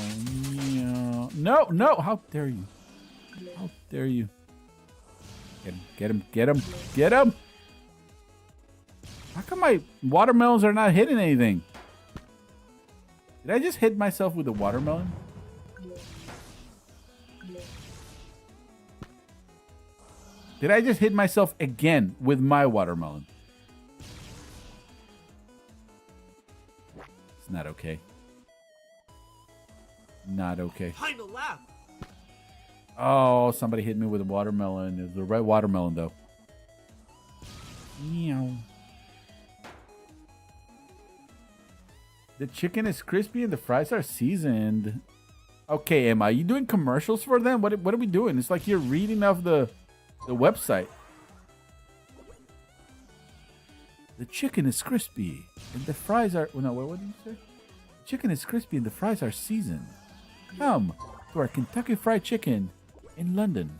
C: meow. No, no. How dare you? How dare you? Get him, get him, get him, get him. How come my watermelons are not hitting anything? Did I just hit myself with a watermelon? Did I just hit myself again with my watermelon? It's not okay. Not okay.
A: Time to laugh.
C: Oh, somebody hit me with a watermelon. It was the right watermelon, though. Meow. The chicken is crispy and the fries are seasoned. Okay, Emma, are you doing commercials for them? What are we doing? It's like you're reading off the website. The chicken is crispy and the fries are... No, what did you say? The chicken is crispy and the fries are seasoned. Come to our Kentucky Fried Chicken in London.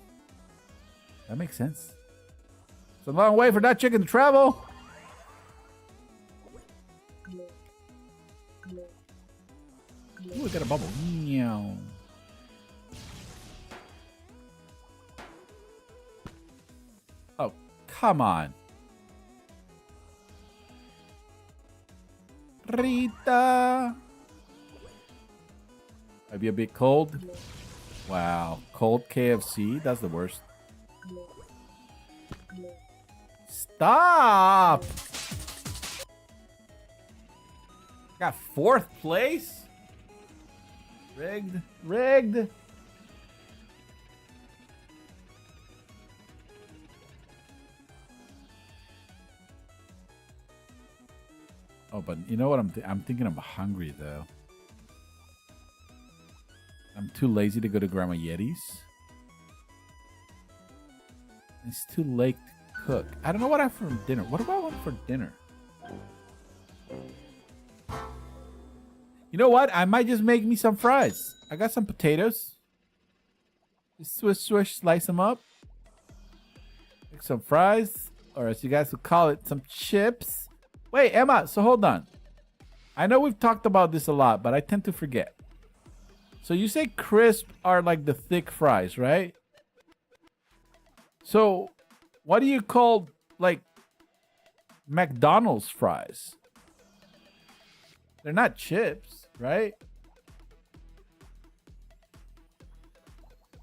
C: That makes sense. It's a long way for that chicken to travel. Ooh, we got a bubble. Meow. Oh, come on. Rita. Might be a bit cold. Wow. Cold KFC. That's the worst. Stop. Got 4th place? Rigged. Rigged. Oh, but you know what I'm thinking I'm hungry though. I'm too lazy to go to Grandma Yeti's. It's too late to cook. I don't know what I have for dinner. What do I want for dinner? You know what? I might just make me some fries. I got some potatoes. Just swish, swish, slice them up. Make some fries. Or as you guys would call it, some chips. Wait, Emma, so hold on. I know we've talked about this a lot, but I tend to forget. So you say crisp are like the thick fries, right? So what do you call like McDonald's fries? They're not chips, right?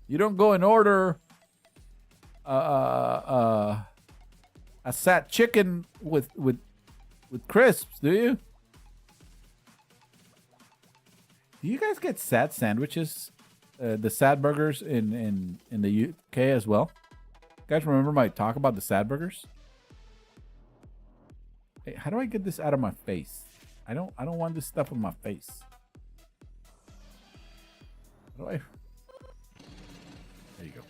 C: You don't go and order a sat chicken with crisps, do you? Do you guys get sad sandwiches, the sad burgers in the UK as well? You guys remember my talk about the sad burgers? Hey, how do I get this out of my face? I don't want this stuff on my face. How do I? There you go.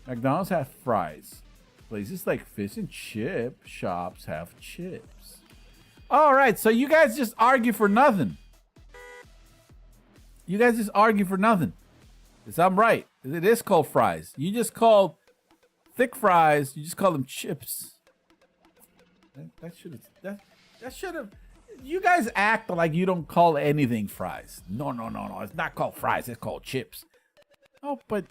C: McDonald's have fries. Places like fish and chip shops have chips. All right, so you guys just argue for nothing. You guys just argue for nothing. Because I'm right. It is called fries. You just call thick fries, you just call them chips. That should have. You guys act like you don't call anything fries. No. It's not called fries. It's called chips. Oh, but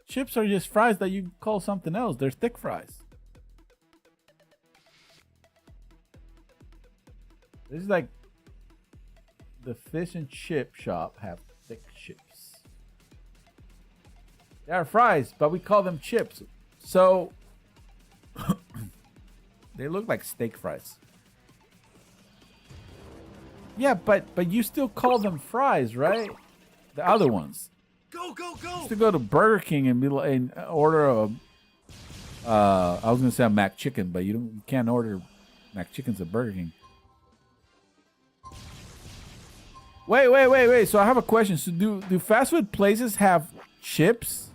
C: chips are just fries that you call something else. They're thick fries. This is like the fish and chip shop have thick chips. They are fries, but we call them chips. So they look like steak fries. Yeah, but you still call them fries, right? The other ones.
A: Go!
C: To go to Burger King and order a I was gonna say a Mac chicken, but you can't order Mac chickens at Burger King. Wait. So I have a question. So do fast food places have chips?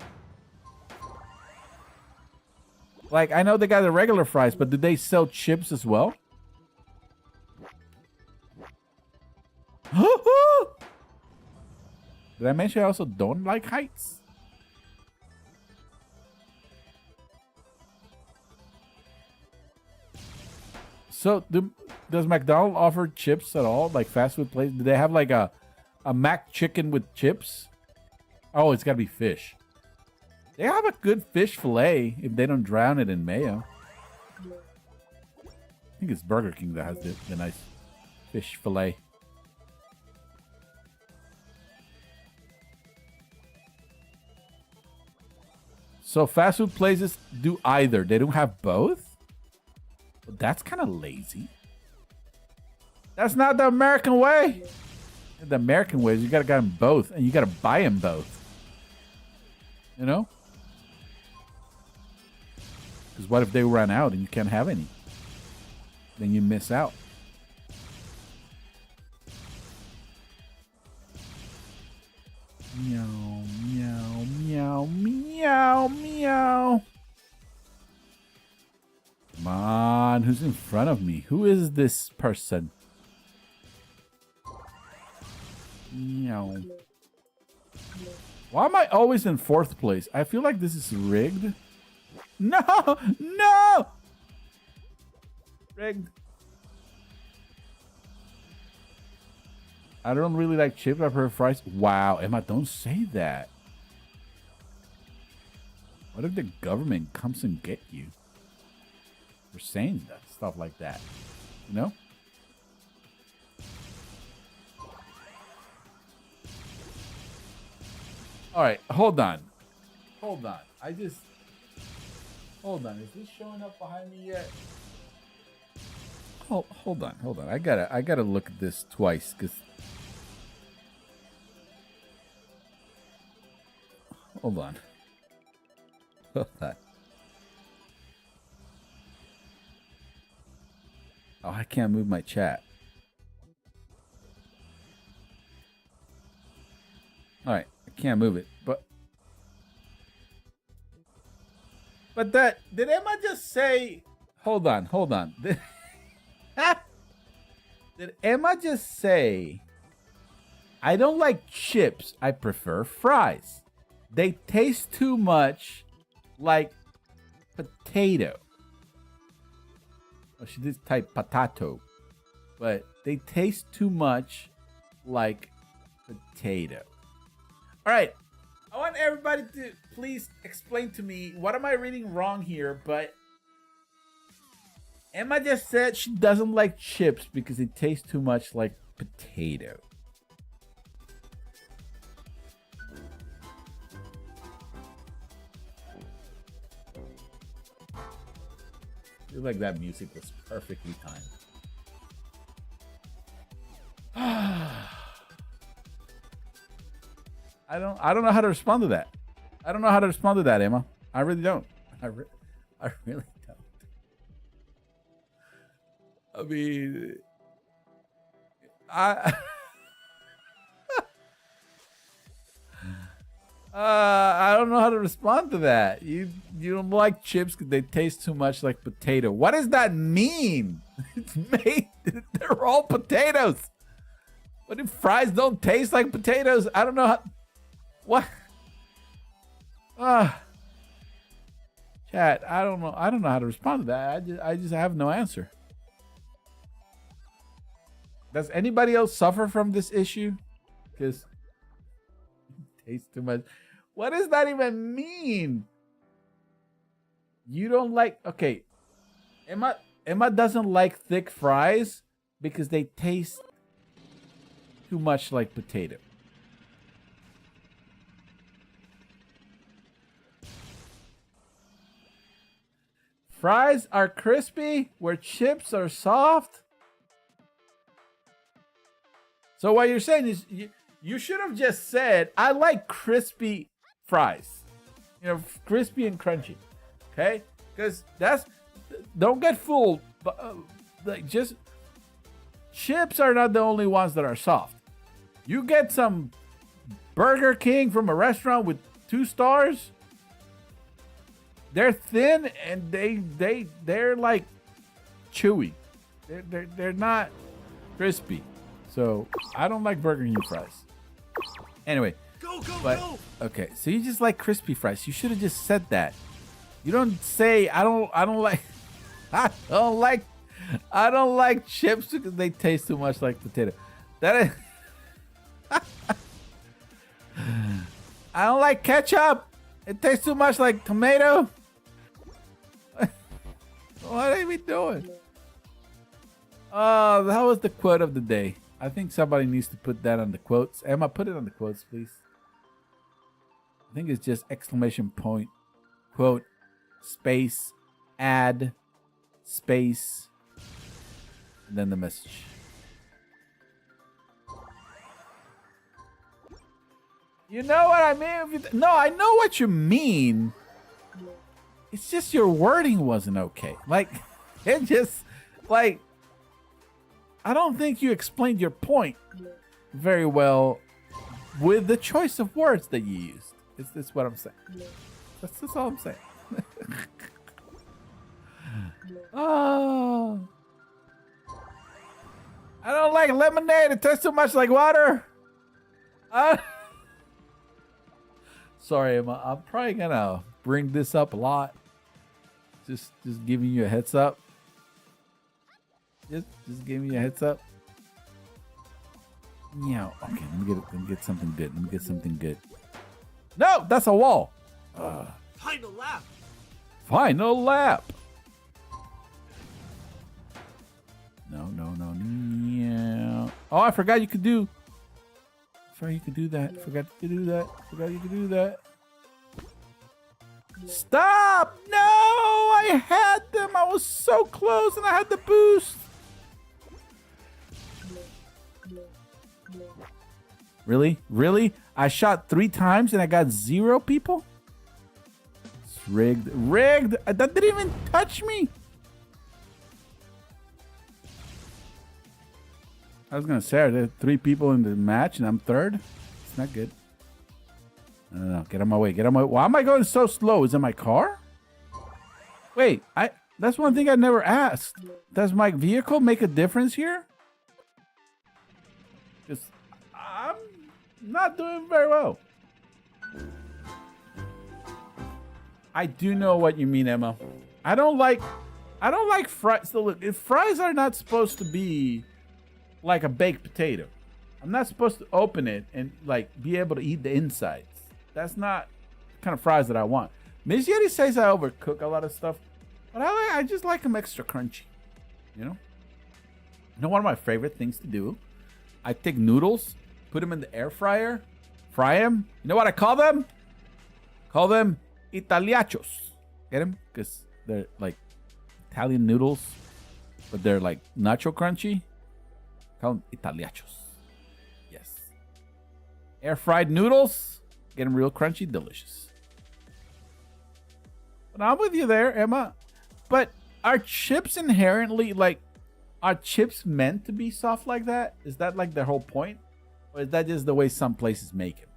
C: Like, I know they got the regular fries, but do they sell chips as well? Did I mention I also don't like heights? So does McDonald's offer chips at all? Like fast food places? Do they have like a Mac chicken with chips? Oh, it's gotta be fish. They have a good fish fillet if they don't drown it in mayo. I think it's Burger King that has the nice fish fillet. So fast food places do either. They don't have both? Well, that's kind of lazy. That's not the American way. The American way is you gotta get them both, and you gotta buy them both. You know? Because what if they run out and you can't have any? Then you miss out. Meow, meow, meow, meow, meow. Come on, who's in front of me? Who is this person? Meow. Why am I always in fourth place? I feel like this is rigged. No! Rigged. I don't really like chips. I prefer fries. Wow, Emma, don't say that. What if the government comes and get you for saying that stuff like that? You know? All right, hold on. Hold on. Hold on. Is this showing up behind me yet? Hold on. I gotta look at this twice, cause. Hold on. Hold on. Oh, I can't move my chat. All right, I can't move it, but that did Emma just say? Hold on. Did Emma just say? I don't like chips. I prefer fries. They taste too much like potato. Oh, she did type potato, but they taste too much like potato. All right, I want everybody to please explain to me what am I reading wrong here, but Emma just said she doesn't like chips because it tastes too much like potato. I feel like that music was perfectly timed. I don't know how to respond to that. I don't know how to respond to that, Emma. I really don't. I really don't. I mean, I don't know how to respond to that. You don't like chips because they taste too much like potato. What does that mean? It's made. They're all potatoes. What if fries don't taste like potatoes? I don't know how. What? Chat, I don't know how to respond to that. I just have no answer. Does anybody else suffer from this issue? Because it tastes too much. What does that even mean? You don't like, okay. Emma doesn't like thick fries because they taste too much like potato. Fries are crispy where chips are soft. So what you're saying is you should have just said, I like crispy fries. You know, crispy and crunchy. Okay? Because don't get fooled. But, like, just chips are not the only ones that are soft. You get some Burger King from a restaurant with 2 stars. They're thin and they're like chewy. They're not crispy. So I don't like Burger King fries. Anyway, go. Okay, so you just like crispy fries. You should have just said that. You don't say I don't like I don't like chips because they taste too much like potato. That is I don't like ketchup. It tastes too much like tomato. What are we doing? That was the quote of the day. I think somebody needs to put that on the quotes. Emma, put it on the quotes, please. I think it's just exclamation point, quote, space, add, space, and then the message. You know what I mean? No, I know what you mean. It's just your wording wasn't okay. Like, it just, like, I don't think you explained your point very well with the choice of words that you used. That's what I'm saying. That's all I'm saying. Oh. I don't like lemonade. It tastes too much like water. Sorry, Emma. I'm probably gonna bring this up a lot. Just giving you a heads up. Just giving you a heads up. Yeah. Okay. Let me get something good. Let me get something good. No, that's a wall.
A: Final lap.
C: Final lap. No. Yeah. Oh, I forgot you could do. Forgot you could do that. Stop! No! I had them! I was so close and I had the boost! Really? Really? I shot 3 times and I got 0 people? It's rigged. Rigged! That didn't even touch me! I was gonna say, there are 3 people in the match and I'm 3rd? It's not good. No, get on my way. Why am I going so slow? Is it my car? Wait, that's one thing I never asked. Does my vehicle make a difference here? Because I'm not doing very well. I do know what you mean, Emma. I don't like fries. So look, if fries are not supposed to be like a baked potato, I'm not supposed to open it and like be able to eat the insides. That's not the kind of fries that I want. Miss Yeti says I overcook a lot of stuff, but I just like them extra crunchy. You know? One of my favorite things to do, I take noodles, put them in the air fryer, fry them. You know what I call them? Call them italiachos. Get them? Because they're like Italian noodles, but they're like nacho crunchy. Call them italiachos. Yes. Air fried noodles. Get them real crunchy, delicious. But I'm with you there, Emma. But are chips inherently, like, are chips meant to be soft like that? Is that like their whole point? Or is that just the way some places make it?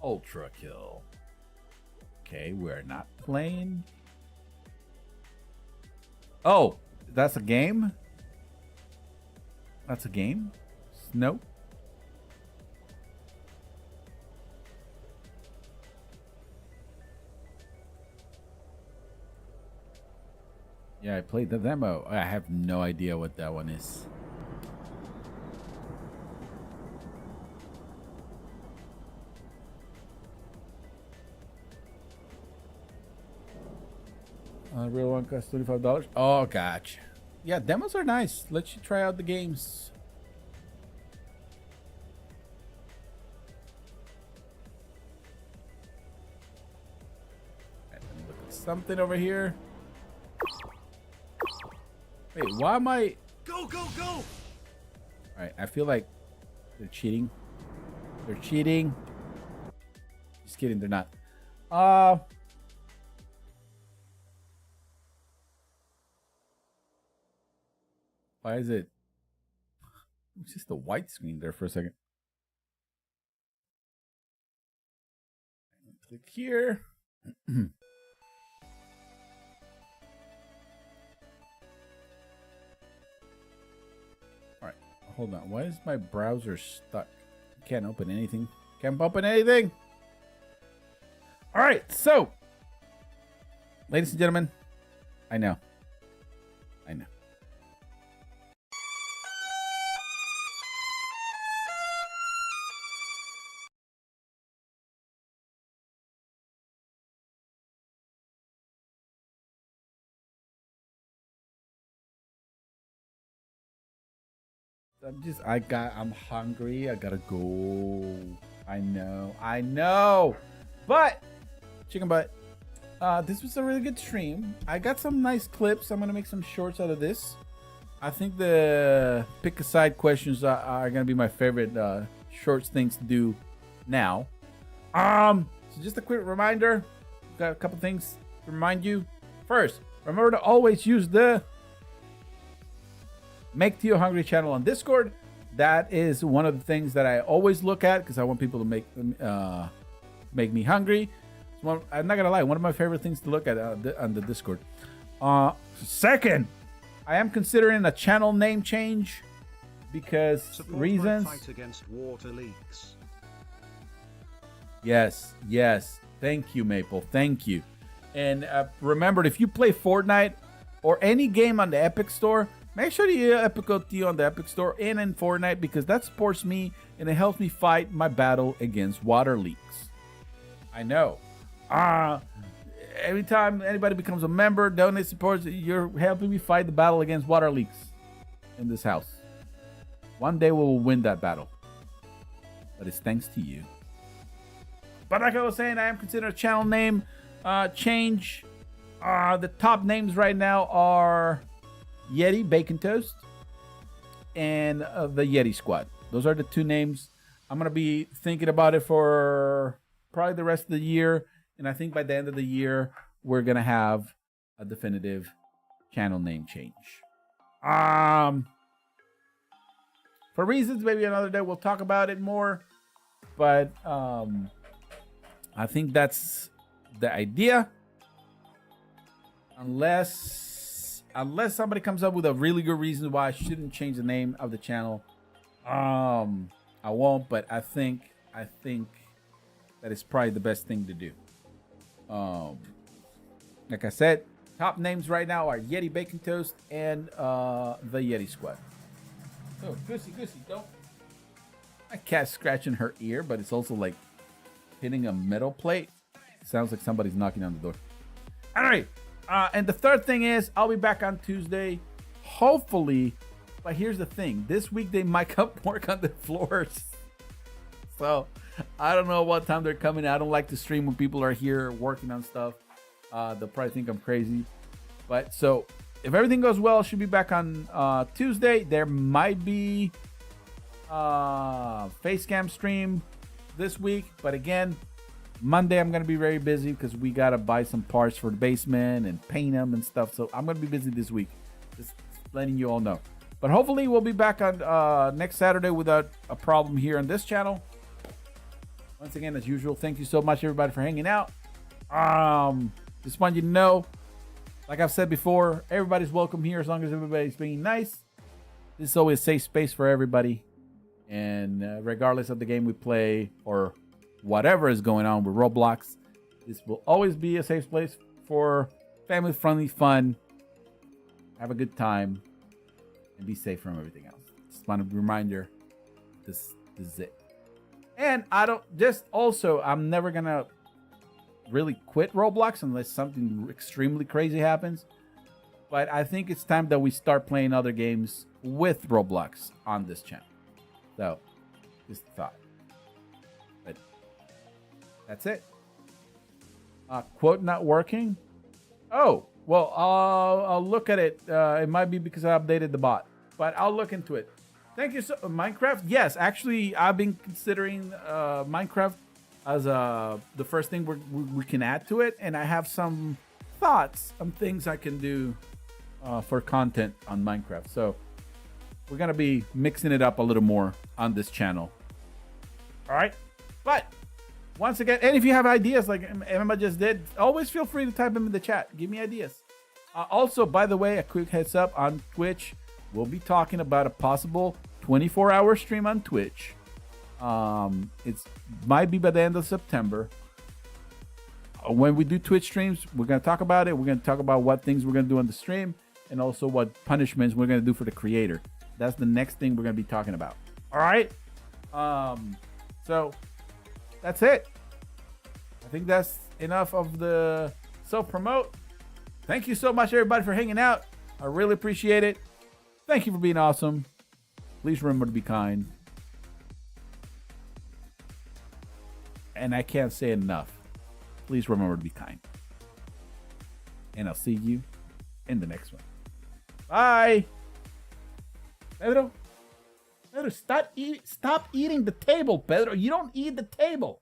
C: Ultra kill. Okay, we're not playing. Oh, that's a game? That's a game? No. Yeah, I played the demo. I have no idea what that one is. Real one costs $25. Oh, gotcha. Yeah, demos are nice. Let you try out the games. Right, let me look at something over here. Wait, why am I...
A: Go, go, go!
C: Alright, I feel like they're cheating. They're cheating. Just kidding, they're not. Why is it? It's just a white screen there for a second. Click here. Alright, hold on. Why is my browser stuck? Can't open anything. Can't open anything. Alright, so. Ladies and gentlemen. I know. I know. I'm hungry. I gotta go. I know. But, chicken butt, this was a really good stream. I got some nice clips. I'm gonna make some shorts out of this. I think the pick a side questions are gonna be my favorite shorts things to do now. So just a quick reminder. Got a couple things to remind you. First, remember to always use the Make Tio Hungry channel on Discord. That is one of the things that I always look at because I want people to make me hungry. I'm not gonna lie, one of my favorite things to look at on the Discord. Second, I am considering a channel name change because
B: Support
C: reasons.
B: My fight against water leaks.
C: Yes. Thank you, Maple. Thank you. And remember, if you play Fortnite or any game on the Epic Store, make sure you Epic Tio on the Epic Store and in Fortnite because that supports me and it helps me fight my battle against water leaks. I know. Every time anybody becomes a member, donate supports, you're helping me fight the battle against water leaks in this house. One day we will win that battle. But it's thanks to you. But like I was saying, I am considering a channel name change. The top names right now are Yeti Bacon Toast and the Yeti Squad. Those are the two names. I'm going to be thinking about it for probably the rest of the year. And I think by the end of the year, we're going to have a definitive channel name change. For reasons, maybe another day we'll talk about it more. But I think that's the idea. Unless somebody comes up with a really good reason why I shouldn't change the name of the channel, I won't. But I think that is probably the best thing to do. Like I said, top names right now are Yeti Bacon Toast and the Yeti Squad. Oh, Goosey, don't. My cat's scratching her ear, but it's also like hitting a metal plate. Sounds like somebody's knocking on the door. All right. And the third thing is I'll be back on Tuesday, hopefully. But here's the thing. This week they might come work on the floors. So I don't know what time they're coming. I don't like to stream when people are here working on stuff. They'll probably think I'm crazy. But so if everything goes well, I should be back on Tuesday. There might be face cam stream this week. But again, Monday I'm going to be very busy because we got to buy some parts for the basement and paint them and stuff. So I'm going to be busy this week. Just letting you all know. But hopefully we'll be back on next Saturday without a problem here on this channel. Once again, as usual, thank you so much, everybody, for hanging out. Just want you to know, like I've said before, everybody's welcome here as long as everybody's being nice. This is always a safe space for everybody. And regardless of the game we play or whatever is going on with Roblox, this will always be a safe place for family-friendly fun. And everybody. So, with that being said, I am going to go ahead and end the stream. Thank you so much for hanging out. Just want you to know, like I've said before, everybody's welcome here as long as everybody's being nice. This is always a safe space for everybody. And regardless of the game we play or whatever is going on with Roblox, this will always be a safe place for have a good time, and be safe from everything else. Just want a reminder, this is it. And I'm never gonna really quit Roblox unless something extremely crazy happens. But I think it's time that we start playing other games with Roblox on this channel. So, just a thought. But that's it. Quote not working. Oh, well, I'll look at it. It might be because I updated the bot, but I'll look into it. Thank you. Minecraft. Yes, actually, I've been considering Minecraft as the first thing we can add to it, and I have some thoughts on things I can do for content on Minecraft. So we're gonna be mixing it up a little more on this channel. All right, but once again, and if you have ideas like Emma just did, always feel free to type them in the chat. Give me ideas. Also, by the way, a quick heads up on Twitch. We'll be talking about a possible 24-hour stream on Twitch. It might be by the end of September. When we do Twitch streams, we're going to talk about it. We're going to talk about what things we're going to do on the stream and also what punishments we're going to do for the creator. That's the next thing we're going to be talking about. All right? So that's it. I think that's enough of the self-promote. Thank you so much, everybody, for hanging out. I really appreciate it. Thank you for being awesome. Please remember to be kind. And I can't say enough. Please remember to be kind. And I'll see you in the next one. Bye. Pedro, stop eating the table, Pedro. You don't eat the table.